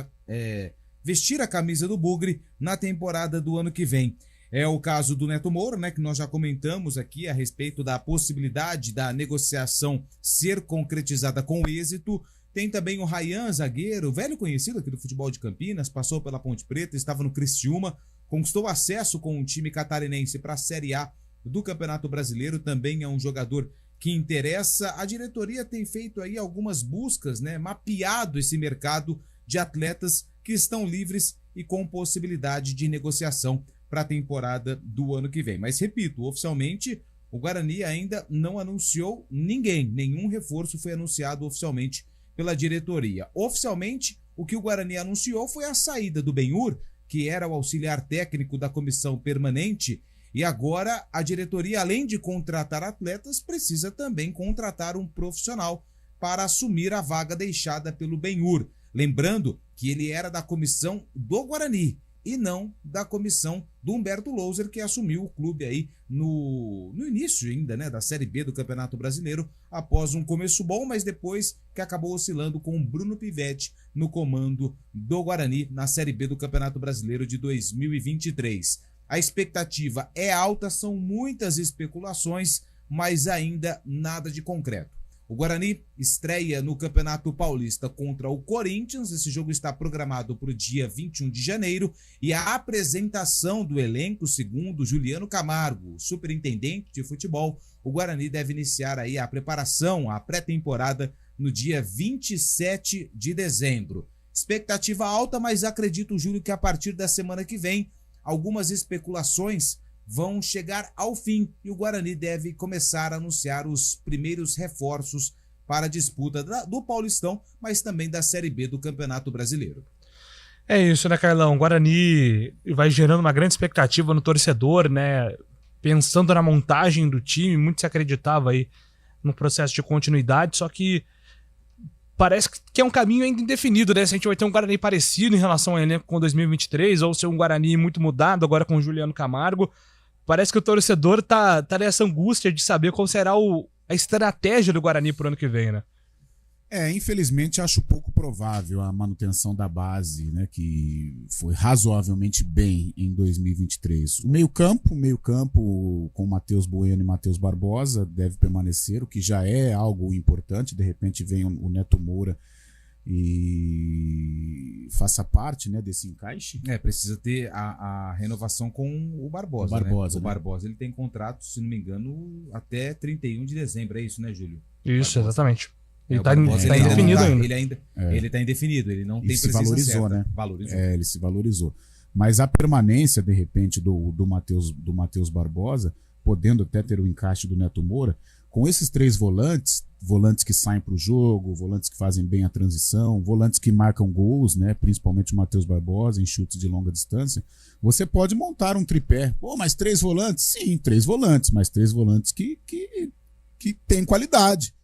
[SPEAKER 3] vestir a camisa do Bugre na temporada do ano que vem. É o caso do Neto Moura, né, que nós já comentamos aqui a respeito da possibilidade da negociação ser concretizada com êxito. Tem também o Ryan, zagueiro, velho conhecido aqui do futebol de Campinas, passou pela Ponte Preta, estava no Criciúma, conquistou acesso com o time catarinense para a Série A do Campeonato Brasileiro, também é um jogador que interessa. A diretoria tem feito aí algumas buscas, né, mapeado esse mercado de atletas que estão livres e com possibilidade de negociação para a temporada do ano que vem. Mas, repito, oficialmente, o Guarani ainda não anunciou ninguém, nenhum reforço foi anunciado oficialmente pela diretoria. Oficialmente, o que o Guarani anunciou foi a saída do Benhur, que era o auxiliar técnico da comissão permanente, e agora a diretoria, além de contratar atletas, precisa também contratar um profissional para assumir a vaga deixada pelo Benhur. Lembrando que ele era da comissão do Guarani e não da comissão do Humberto Louser, que assumiu o clube aí no início ainda, né, da Série B do Campeonato Brasileiro, após um começo bom, mas depois que acabou oscilando com o Bruno Pivetti no comando do Guarani na Série B do Campeonato Brasileiro de 2023. A expectativa é alta, são muitas especulações, mas ainda nada de concreto. O Guarani estreia no Campeonato Paulista contra o Corinthians. Esse jogo está programado para o dia 21 de janeiro. E a apresentação do elenco, segundo Juliano Camargo, superintendente de futebol, o Guarani deve iniciar aí a preparação, a pré-temporada, no dia 27 de dezembro. Expectativa alta, mas acredito, Júlio, que a partir da semana que vem, algumas especulações vão chegar ao fim e o Guarani deve começar a anunciar os primeiros reforços para a disputa do Paulistão, mas também da Série B do Campeonato Brasileiro.
[SPEAKER 2] É isso, né, Carlão? O Guarani vai gerando uma grande expectativa no torcedor, né? Pensando na montagem do time, muito se acreditava aí no processo de continuidade, só que parece que é um caminho ainda indefinido, né? Se a gente vai ter um Guarani parecido em relação ao elenco com 2023, ou ser um Guarani muito mudado agora com o Juliano Camargo. Parece que o torcedor tá nessa angústia de saber qual será a estratégia do Guarani pro ano que vem, né?
[SPEAKER 5] Infelizmente acho pouco provável a manutenção da base, né, que foi razoavelmente bem em 2023. O meio-campo com Matheus Bueno e Matheus Barbosa deve permanecer, o que já é algo importante. De repente vem o Neto Moura e faça parte, né, desse encaixe.
[SPEAKER 3] Precisa ter a renovação com o Barbosa. O Barbosa, ele tem contrato, se não me engano, até 31 de dezembro, é isso, né, Júlio?
[SPEAKER 2] Isso, exatamente. Ele está
[SPEAKER 3] indefinido
[SPEAKER 2] ainda.
[SPEAKER 3] Ele está indefinido, ele não tem
[SPEAKER 5] presença certa.
[SPEAKER 3] Valorizou, né?
[SPEAKER 5] Ele se valorizou. Mas a permanência, de repente, do Matheus Barbosa, podendo até ter o encaixe do Neto Moura, com esses três volantes que saem para o jogo, volantes que fazem bem a transição, volantes que marcam gols, né, principalmente o Matheus Barbosa em chutes de longa distância, você pode montar um tripé. Mas 3 volantes? Sim, 3 volantes, mas 3 volantes que têm qualidade,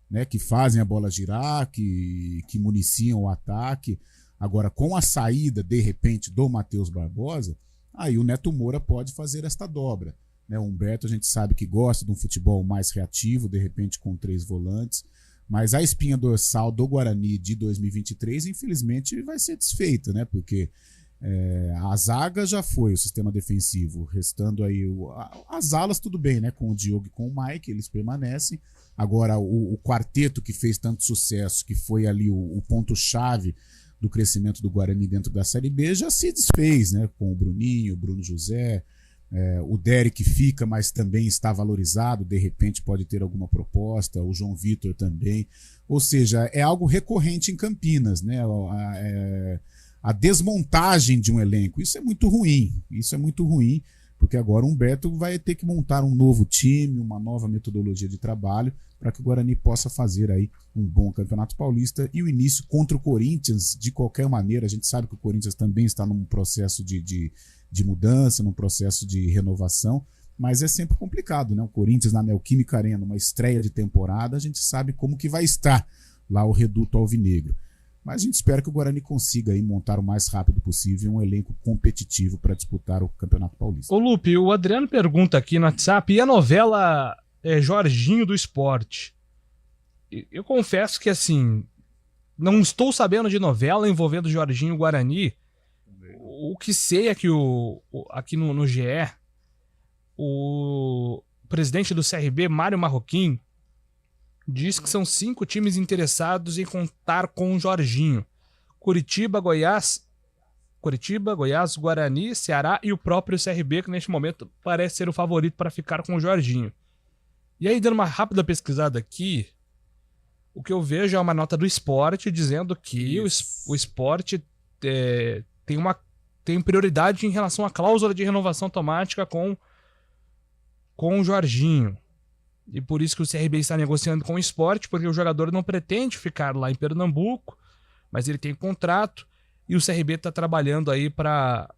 [SPEAKER 5] né, que fazem a bola girar, que municiam o ataque. Agora, com a saída, de repente, do Matheus Barbosa, aí o Neto Moura pode fazer esta dobra. O Humberto, a gente sabe que gosta de um futebol mais reativo, de repente com 3 volantes, mas a espinha dorsal do Guarani de 2023, infelizmente, vai ser desfeita, né? Porque a zaga já foi, o sistema defensivo, restando aí as alas, tudo bem, né? Com o Diogo e com o Mike, eles permanecem. Agora, o quarteto que fez tanto sucesso, que foi ali o ponto-chave do crescimento do Guarani dentro da Série B, já se desfez, né? Com o Bruninho, o Bruno José. O Derek fica, mas também está valorizado, de repente pode ter alguma proposta, o João Vitor também. Ou seja, é algo recorrente em Campinas, né? A desmontagem de um elenco. Isso é muito ruim, porque agora o Humberto vai ter que montar um novo time, uma nova metodologia de trabalho, para que o Guarani possa fazer aí um bom Campeonato Paulista. E o início contra o Corinthians, de qualquer maneira, a gente sabe que o Corinthians também está num processo de mudança, num processo de renovação, mas é sempre complicado, né? O Corinthians na Neoquímica Arena, uma estreia de temporada, a gente sabe como que vai estar lá o Reduto Alvinegro. Mas a gente espera que o Guarani consiga aí montar o mais rápido possível um elenco competitivo para disputar o Campeonato Paulista.
[SPEAKER 2] Ô Lupe, o Adriano pergunta aqui no WhatsApp, e a novela Jorginho do Esporte? eu confesso que, assim, não estou sabendo de novela envolvendo Jorginho e Guarani. O que sei é que aqui no GE, o presidente do CRB, Mário Marroquim, diz que são 5 times interessados em contar com o Jorginho. Curitiba, Goiás, Guarani, Ceará e o próprio CRB, que neste momento parece ser o favorito para ficar com o Jorginho. E aí, dando uma rápida pesquisada aqui, o que eu vejo é uma nota do Sport dizendo que o Sport tem prioridade em relação à cláusula de renovação automática com o Jorginho. E por isso que o CRB está negociando com o Sport, porque o jogador não pretende ficar lá em Pernambuco, mas ele tem contrato e o CRB está trabalhando aí para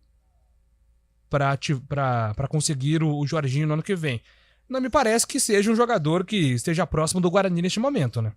[SPEAKER 2] conseguir o Jorginho no ano que vem. Não me parece que seja um jogador que esteja próximo do Guarani neste momento, né?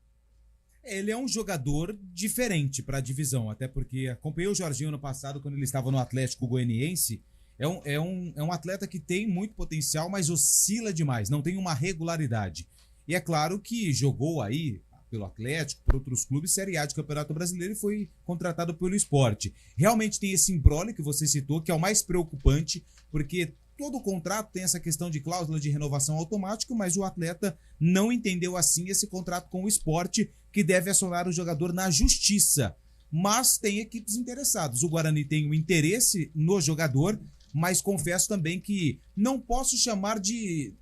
[SPEAKER 3] Ele é um jogador diferente para a divisão, até porque acompanhei o Jorginho no passado quando ele estava no Atlético Goianiense. É um atleta que tem muito potencial, mas oscila demais, não tem uma regularidade. E é claro que jogou aí pelo Atlético, por outros clubes, Série A de Campeonato Brasileiro e foi contratado pelo Sport. Realmente tem esse imbróglio que você citou, que é o mais preocupante, porque todo contrato tem essa questão de cláusula de renovação automática, mas o atleta não entendeu assim esse contrato com o Sport, que deve acionar o jogador na justiça. Mas tem equipes interessadas. O Guarani tem o interesse no jogador, mas confesso também que não podemos chamar de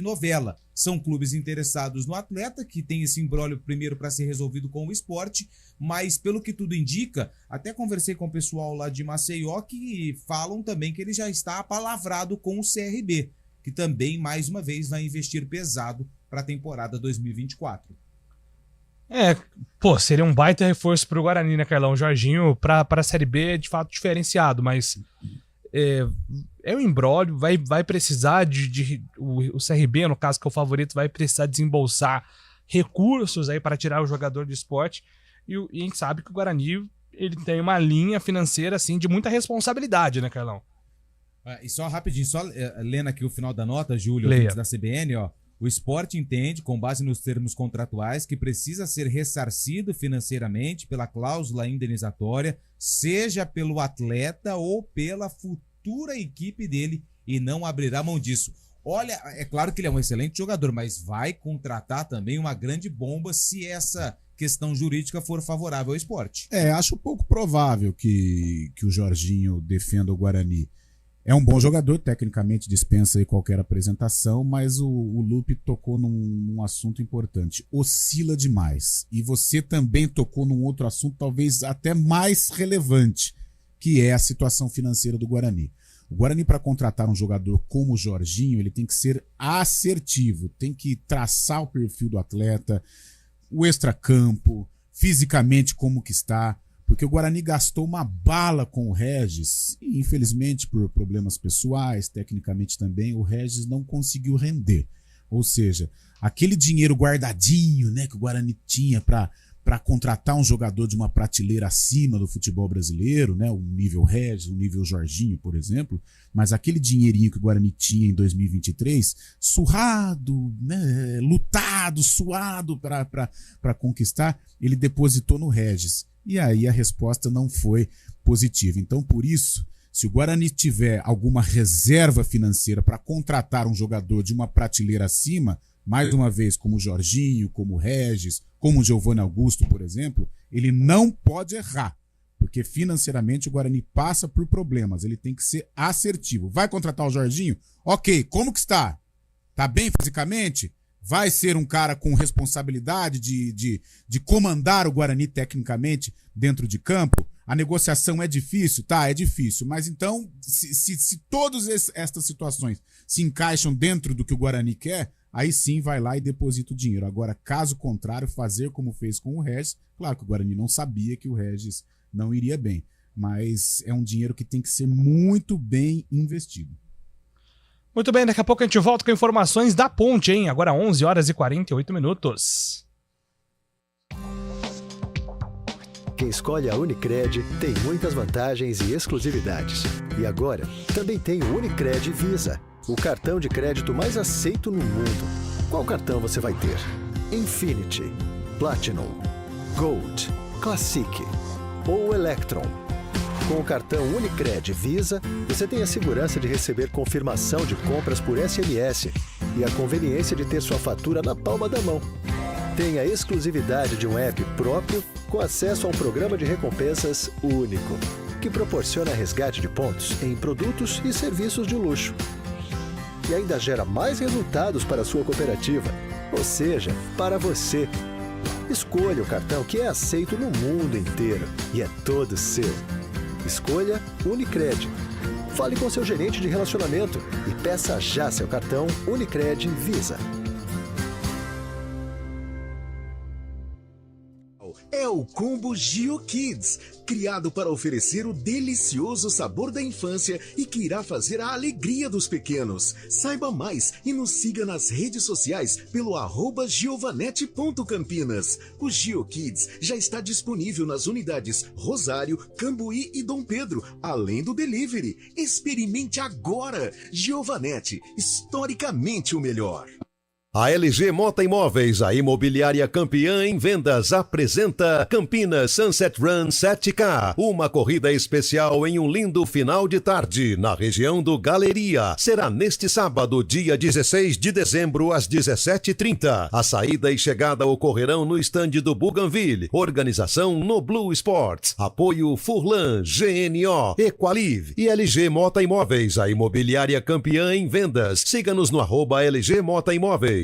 [SPEAKER 3] novela. São clubes interessados no atleta, que tem esse imbróglio primeiro para ser resolvido com o Sport, mas pelo que tudo indica, até conversei com o pessoal lá de Maceió, que falam também que ele já está apalavrado com o CRB, que também, mais uma vez, vai investir pesado para a temporada 2024.
[SPEAKER 2] Seria um baita reforço pro Guarani, né, Carlão? O Jorginho pra Série B é de fato diferenciado, mas é um imbróglio, vai precisar o CRB, no caso que é o favorito, vai precisar desembolsar recursos aí para tirar o jogador do esporte, e a gente sabe que o Guarani ele tem uma linha financeira assim de muita responsabilidade, né, Carlão?
[SPEAKER 3] E só rapidinho, lendo aqui o final da nota, Júlio, da CBN, ó. O Sport entende, com base nos termos contratuais, que precisa ser ressarcido financeiramente pela cláusula indenizatória, seja pelo atleta ou pela futura equipe dele, e não abrirá mão disso. Olha, é claro que ele é um excelente jogador, mas vai contratar também uma grande bomba se essa questão jurídica for favorável ao Sport.
[SPEAKER 5] Acho pouco provável que o Jorginho defenda o Guarani. É um bom jogador, tecnicamente dispensa aí qualquer apresentação, mas o Lupe tocou num assunto importante. Oscila demais. E você também tocou num outro assunto talvez até mais relevante, que é a situação financeira do Guarani. O Guarani, para contratar um jogador como o Jorginho, ele tem que ser assertivo, tem que traçar o perfil do atleta, o extracampo, fisicamente como que está. Porque o Guarani gastou uma bala com o Regis, e infelizmente por problemas pessoais, tecnicamente também, o Regis não conseguiu render. Ou seja, aquele dinheiro guardadinho, né, que o Guarani tinha para contratar um jogador de uma prateleira acima do futebol brasileiro, né, o nível Regis, o nível Jorginho, por exemplo, mas aquele dinheirinho que o Guarani tinha em 2023, surrado, né, lutado, suado para conquistar, ele depositou no Regis. E aí a resposta não foi positiva. Então, por isso, se o Guarani tiver alguma reserva financeira para contratar um jogador de uma prateleira acima, mais uma vez, como o Jorginho, como o Regis, como o Giovanni Augusto, por exemplo, ele não pode errar, porque financeiramente o Guarani passa por problemas, ele tem que ser assertivo. Vai contratar o Jorginho? Ok, como que está? Tá bem fisicamente? Vai ser um cara com responsabilidade de comandar o Guarani tecnicamente dentro de campo? A negociação é difícil? Tá, é difícil. Mas então, se todas estas situações se encaixam dentro do que o Guarani quer, aí sim vai lá e deposita o dinheiro. Agora, caso contrário, fazer como fez com o Regis, claro que o Guarani não sabia que o Regis não iria bem, mas é um dinheiro que tem que ser muito bem investido.
[SPEAKER 2] Muito bem, daqui a pouco a gente volta com informações da Ponte, hein? Agora 11 horas e 48 minutos.
[SPEAKER 6] Quem escolhe a Unicred tem muitas vantagens e exclusividades. E agora, também tem o Unicred Visa, o cartão de crédito mais aceito no mundo. Qual cartão você vai ter? Infinity, Platinum, Gold, Classic ou Electron. Com o cartão Unicred Visa, você tem a segurança de receber confirmação de compras por SMS e a conveniência de ter sua fatura na palma da mão. Tem a exclusividade de um app próprio com acesso a um programa de recompensas único, que proporciona resgate de pontos em produtos e serviços de luxo. E ainda gera mais resultados para a sua cooperativa, ou seja, para você. Escolha o cartão que é aceito no mundo inteiro e é todo seu. Escolha Unicred. Fale com seu gerente de relacionamento e peça já seu cartão Unicred Visa.
[SPEAKER 1] É o Combo Gio Kids, criado para oferecer o delicioso sabor da infância e que irá fazer a alegria dos pequenos. Saiba mais e nos siga nas redes sociais pelo @giovanete.campinas. O Gio Kids já está disponível nas unidades Rosário, Cambuí e Dom Pedro, além do delivery. Experimente agora! Giovanete, historicamente o melhor.
[SPEAKER 13] A LG Mota Imóveis, a imobiliária campeã em vendas, apresenta Campinas Sunset Run 7K, uma corrida especial em um lindo final de tarde, na região do Galeria. Será neste sábado, dia 16 de dezembro, às 17h30. A saída e chegada ocorrerão no estande do Bougainville. Organização no Blue Sports. Apoio Furlan, GNO, Equalive e LG Mota Imóveis, a imobiliária campeã em vendas. Siga-nos no @LG Mota Imóveis.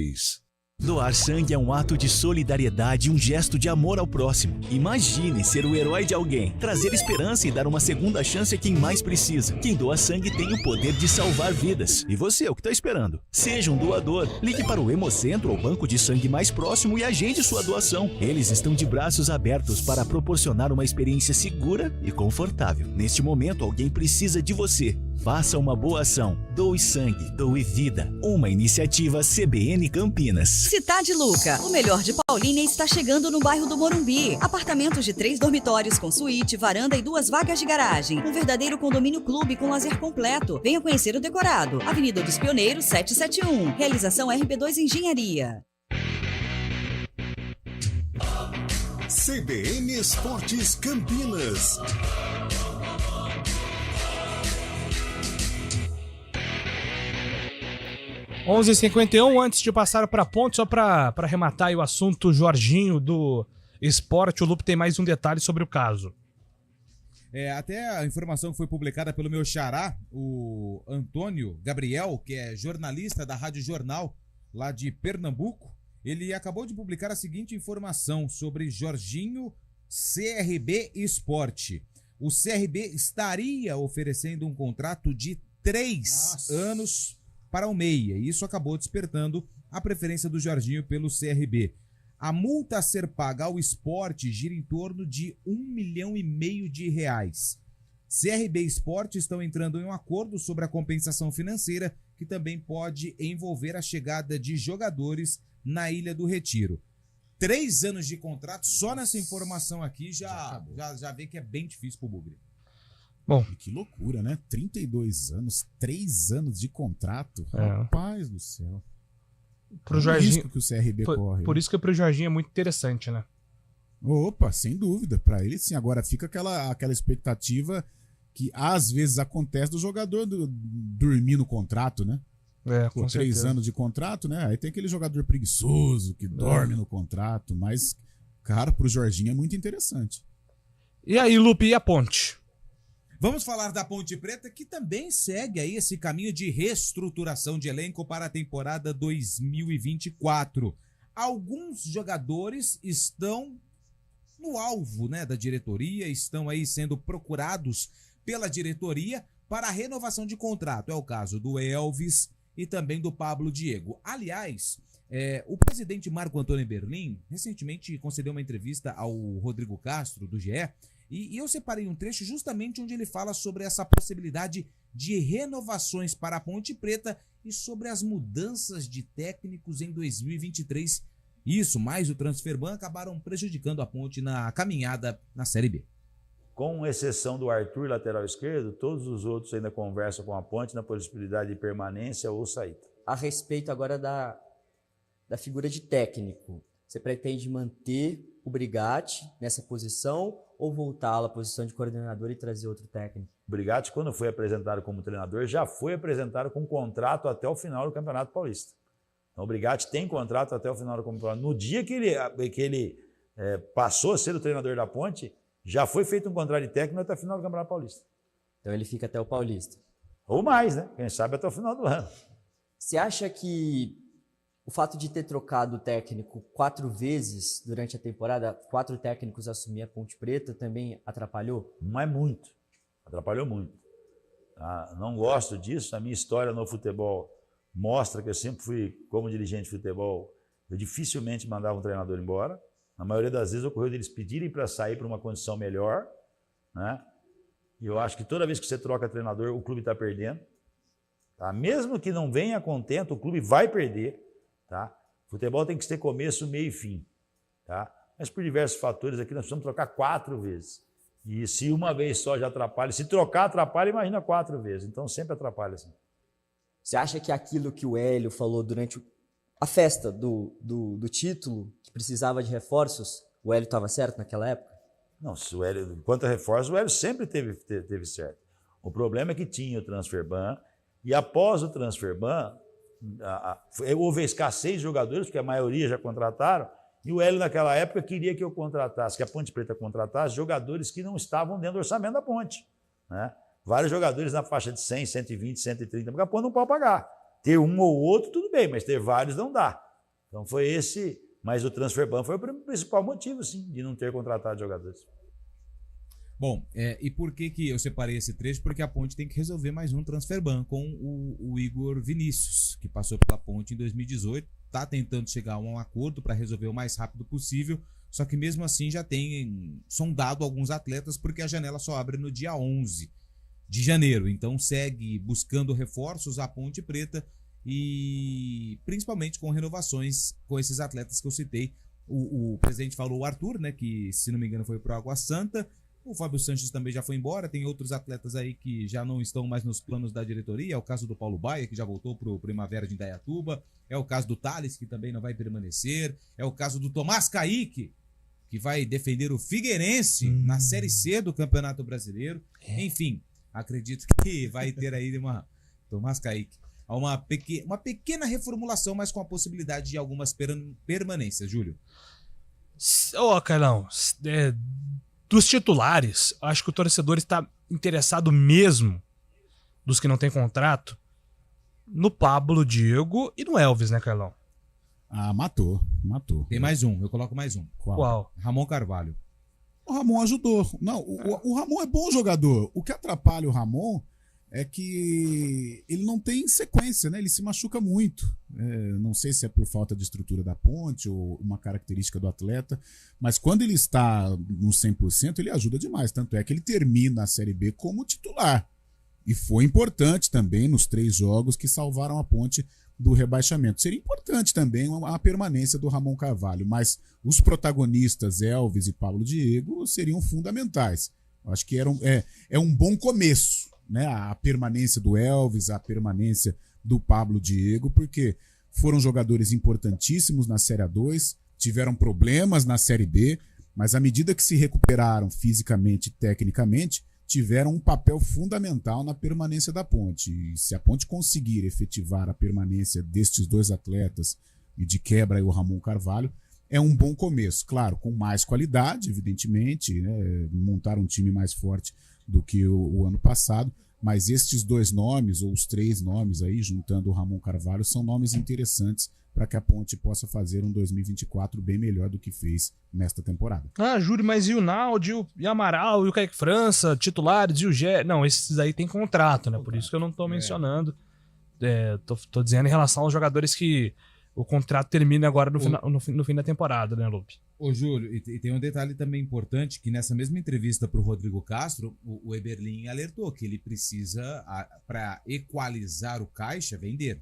[SPEAKER 14] Doar sangue é um ato de solidariedade e um gesto de amor ao próximo. Imagine ser o herói de alguém, trazer esperança e dar uma segunda chance a quem mais precisa. Quem doa sangue tem o poder de salvar vidas. E você, o que está esperando? Seja um doador. Ligue para o Hemocentro ou banco de sangue mais próximo e agende sua doação. Eles estão de braços abertos para proporcionar uma experiência segura e confortável. Neste momento, alguém precisa de você. Faça uma boa ação. Doe sangue, doe vida. Uma iniciativa CBN Campinas.
[SPEAKER 15] Cidade Luca. O melhor de Paulínia está chegando no bairro do Morumbi. Apartamentos de 3 dormitórios com suíte, varanda e 2 vagas de garagem. Um verdadeiro condomínio clube com lazer completo. Venha conhecer o decorado. Avenida dos Pioneiros 771. Realização RB2 Engenharia.
[SPEAKER 1] CBN Esportes Campinas.
[SPEAKER 2] – 11h51, antes de passar para ponto, só para arrematar aí o assunto Jorginho do esporte, o Lupe tem mais um detalhe sobre o caso.
[SPEAKER 3] Até a informação que foi publicada pelo meu xará, o Antônio Gabriel, que é jornalista da Rádio Jornal, lá de Pernambuco, ele acabou de publicar a seguinte informação sobre Jorginho CRB Esporte. O CRB estaria oferecendo um contrato de 3 anos para o meia, e isso acabou despertando a preferência do Jorginho pelo CRB. A multa a ser paga ao esporte gira em torno de R$1,5 milhão de reais. CRB e Esporte estão entrando em um acordo sobre a compensação financeira, que também pode envolver a chegada de jogadores na Ilha do Retiro. 3 anos de contrato, só nessa informação aqui já vê que é bem difícil pro Bugre.
[SPEAKER 2] Bom,
[SPEAKER 5] e que loucura, né? 32 anos, 3 anos de contrato. Rapaz do céu.
[SPEAKER 2] Pro Jorginho,
[SPEAKER 5] risco que o CRB corre.
[SPEAKER 2] Por isso que pro Jorginho é muito interessante, né?
[SPEAKER 5] Opa, sem dúvida. Pra ele sim. Agora fica aquela expectativa que às vezes acontece do jogador dormir no contrato, né?
[SPEAKER 2] Com
[SPEAKER 5] 3 anos de contrato, né? Aí tem aquele jogador preguiçoso que dorme no contrato. Mas, cara, pro Jorginho é muito interessante.
[SPEAKER 2] E aí, Lupe, e a Ponte?
[SPEAKER 3] Vamos falar da Ponte Preta, que também segue aí esse caminho de reestruturação de elenco para a temporada 2024. Alguns jogadores estão no alvo, né, da diretoria, estão aí sendo procurados pela diretoria para a renovação de contrato. É o caso do Elvis e também do Pablo Diego. Aliás, o presidente Marco Antônio Berlim recentemente concedeu uma entrevista ao Rodrigo Castro, do GE, e eu separei um trecho justamente onde ele fala sobre essa possibilidade de renovações para a Ponte Preta e sobre as mudanças de técnicos em 2023. Isso, mais o Transferban, acabaram prejudicando a Ponte na caminhada na Série B.
[SPEAKER 16] Com exceção do Arthur, lateral esquerdo, todos os outros ainda conversam com a Ponte na possibilidade de permanência ou saída.
[SPEAKER 17] A respeito agora da figura de técnico, Você pretende manter o Brigatti nessa posição ou voltá-lo à posição de coordenador e trazer outro técnico?
[SPEAKER 16] O Brigatti, quando foi apresentado como treinador, já foi apresentado com contrato até o final do Campeonato Paulista. Então, o Brigatti tem contrato até o final do Campeonato. No dia que ele passou a ser o treinador da Ponte, já foi feito um contrato de técnico até o final do Campeonato Paulista.
[SPEAKER 17] Então ele fica até o Paulista.
[SPEAKER 16] Ou mais, né? Quem sabe até o final do ano.
[SPEAKER 17] Você acha que o fato de ter trocado o técnico 4 vezes durante a temporada, 4 técnicos assumir a Ponte Preta, também atrapalhou?
[SPEAKER 16] Não é muito. Atrapalhou muito. Não gosto disso. A minha história no futebol mostra que eu sempre fui, como dirigente de futebol, eu dificilmente mandava um treinador embora. Na maioria das vezes ocorreu deles pedirem para sair para uma condição melhor, né? E eu acho que toda vez que você troca treinador, o clube está perdendo. Tá? Mesmo que não venha contento, o clube vai perder. Tá? Futebol tem que ter começo, meio e fim. Tá? Mas por diversos fatores aqui nós precisamos trocar 4 vezes. E se uma vez só já atrapalha, se trocar atrapalha, imagina 4 vezes. Então sempre atrapalha assim.
[SPEAKER 17] Você acha que aquilo que o Hélio falou durante a festa do título, que precisava de reforços, o Hélio estava certo naquela época?
[SPEAKER 16] Não, se o Hélio, quanto a reforços, o Hélio sempre teve certo. O problema é que tinha o transfer ban, e após o transfer ban, houve escassez de jogadores, porque a maioria já contrataram, e o Hélio naquela época queria que eu contratasse, que a Ponte Preta contratasse jogadores que não estavam dentro do orçamento da Ponte. Né? Vários jogadores na faixa de 100, 120, 130, porque a Ponte não pode pagar. Ter um ou outro, tudo bem, mas ter vários não dá. Então foi esse... Mas o transfer ban foi o principal motivo, sim, de não ter contratado jogadores.
[SPEAKER 3] Bom, e por que eu separei esse trecho? Porque a Ponte tem que resolver mais um transfer ban com o Igor Vinícius, que passou pela Ponte em 2018, está tentando chegar a um acordo para resolver o mais rápido possível, só que mesmo assim já tem sondado alguns atletas, porque a janela só abre no dia 11 de janeiro, então segue buscando reforços a Ponte Preta, e principalmente com renovações com esses atletas que eu citei. O presidente falou o Arthur, né, que se não me engano foi para o Água Santa. O Fábio Sanches também já foi embora. Tem outros atletas aí que já não estão mais nos planos da diretoria. É o caso do Paulo Baia, que já voltou para o Primavera de Indaiatuba. É o caso do Thales, que também não vai permanecer. É o caso do Tomás Caíque, que vai defender o Figueirense na Série C do Campeonato Brasileiro. Enfim, acredito que vai ter aí Tomás Caíque. Uma pequena reformulação, mas com a possibilidade de algumas permanências, Júlio.
[SPEAKER 2] Carlão, dos titulares, acho que o torcedor está interessado mesmo, dos que não tem contrato, no Pablo, Diego e no Elvis, né, Carlão?
[SPEAKER 5] Matou.
[SPEAKER 3] Tem mais um, eu coloco mais um.
[SPEAKER 2] Qual?
[SPEAKER 3] Ramon Carvalho.
[SPEAKER 5] O Ramon ajudou. Não, o Ramon é bom jogador. O que atrapalha o Ramon é que ele não tem sequência, né? Ele se machuca muito. Não sei se é por falta de estrutura da Ponte ou uma característica do atleta, mas quando ele está no 100%, ele ajuda demais. Tanto é que ele termina a Série B como titular. E foi importante também nos 3 jogos que salvaram a Ponte do rebaixamento. Seria importante também a permanência do Ramon Carvalho, mas os protagonistas Elvis e Pablo Diego seriam fundamentais. Eu acho que é um bom começo, né? A permanência do Elvis, a permanência do Pablo Diego, porque foram jogadores importantíssimos na Série A2, tiveram problemas na Série B, mas à medida que se recuperaram fisicamente e tecnicamente, tiveram um papel fundamental na permanência da Ponte. E se a Ponte conseguir efetivar a permanência destes 2 atletas e de quebra o Ramon Carvalho, é um bom começo. Claro, com mais qualidade, evidentemente, né? Montar um time mais forte do que o ano passado, mas estes 2 nomes, ou os 3 nomes aí, juntando o Ramon Carvalho, são nomes interessantes para que a Ponte possa fazer um 2024 bem melhor do que fez nesta temporada.
[SPEAKER 2] Júlio, mas e o Naldi, e o Amaral, e o Kaique França, titulares, e o Gé... Não, esses aí tem contrato, né? Por isso que eu não tô mencionando. Tô dizendo em relação aos jogadores que o contrato termina agora no fim da temporada, né, Lupe?
[SPEAKER 3] Ô, Júlio, e tem um detalhe também importante, que nessa mesma entrevista para o Rodrigo Castro, o Eberlin alertou que ele precisa, para equalizar o caixa, vender.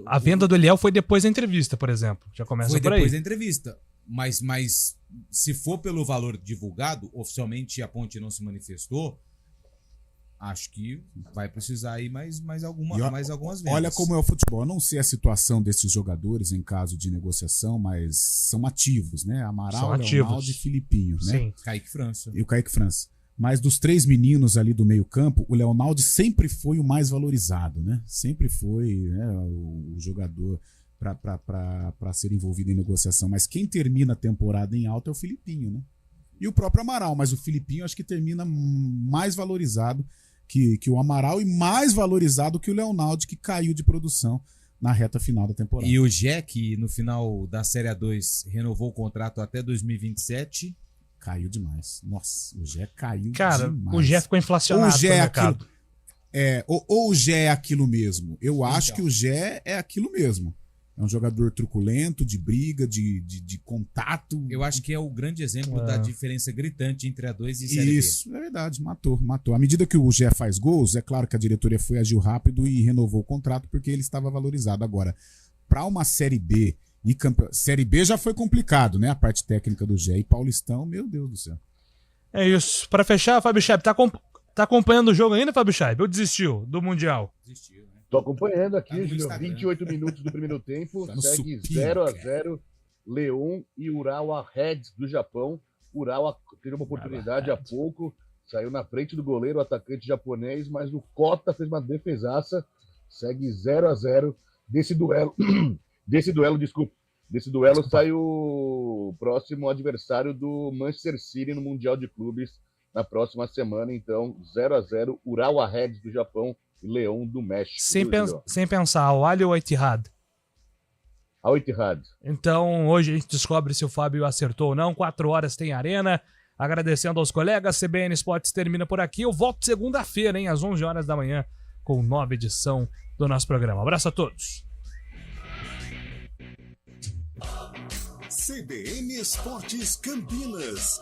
[SPEAKER 2] A venda do Eliel foi depois da entrevista, por exemplo. Já começa por aí. Foi
[SPEAKER 3] depois da entrevista. Mas se for pelo valor divulgado, oficialmente a Ponte não se manifestou, Acho que vai precisar aí mais algumas vezes.
[SPEAKER 5] Olha como é o futebol. Eu não sei a situação desses jogadores em caso de negociação, mas são ativos, né? Amaral, Leonaldo e Filipinho, né?
[SPEAKER 2] Sim.
[SPEAKER 3] Kaique França.
[SPEAKER 5] E o Kaique França. Mas dos 3 meninos ali do meio campo, o Leonaldo sempre foi o mais valorizado, né? Sempre foi, né, o jogador para ser envolvido em negociação. Mas quem termina a temporada em alta é o Filipinho, né? E o próprio Amaral, mas o Filipinho acho que termina mais valorizado que o Amaral e mais valorizado que o Leonaldo, que caiu de produção na reta final da temporada.
[SPEAKER 3] E o Gé, que no final da Série A2 renovou o contrato até 2027.
[SPEAKER 5] Caiu demais. Nossa, o Gé caiu demais.
[SPEAKER 2] Cara, o Gé ficou inflacionado no mercado.
[SPEAKER 5] Ou o Gé é aquilo mesmo. Eu acho que o Gé é aquilo mesmo. É um jogador truculento, de briga, de contato.
[SPEAKER 3] Eu acho que é o grande exemplo da diferença gritante entre a 2 e Série B.
[SPEAKER 5] Isso, é verdade, matou. À medida que o Gé faz gols, é claro que a diretoria agiu rápido e renovou o contrato porque ele estava valorizado. Agora, para uma Série B, Série B já foi complicado, né? A parte técnica do Gé e Paulistão, meu Deus do céu.
[SPEAKER 2] É isso. Para fechar, Fábio Scheib, tá acompanhando o jogo ainda, Fábio Scheib? Ou desistiu do Mundial?
[SPEAKER 9] Desistiu. Tô acompanhando aqui, Júlio. 28 minutos do primeiro tempo. Segue 0-0 Leão e Urawa Reds do Japão. Urawa teve uma oportunidade há pouco. Saiu na frente do goleiro, o atacante japonês, mas o Kota fez uma defesaça. Segue 0-0 desse duelo. Desse duelo sai o próximo adversário do Manchester City no Mundial de Clubes na próxima semana. Então, 0-0 Urawa Reds do Japão e Leão do México.
[SPEAKER 2] Sem pensar, Al Ahly ou Etihad?
[SPEAKER 9] Al Etihad.
[SPEAKER 2] Então, hoje a gente descobre se o Fábio acertou ou não. 4 horas tem Arena. Agradecendo aos colegas, CBN Esportes termina por aqui. Eu volto segunda-feira, às 11 horas da manhã, com nova edição do nosso programa. Abraço a todos.
[SPEAKER 1] CBN Esportes Campinas.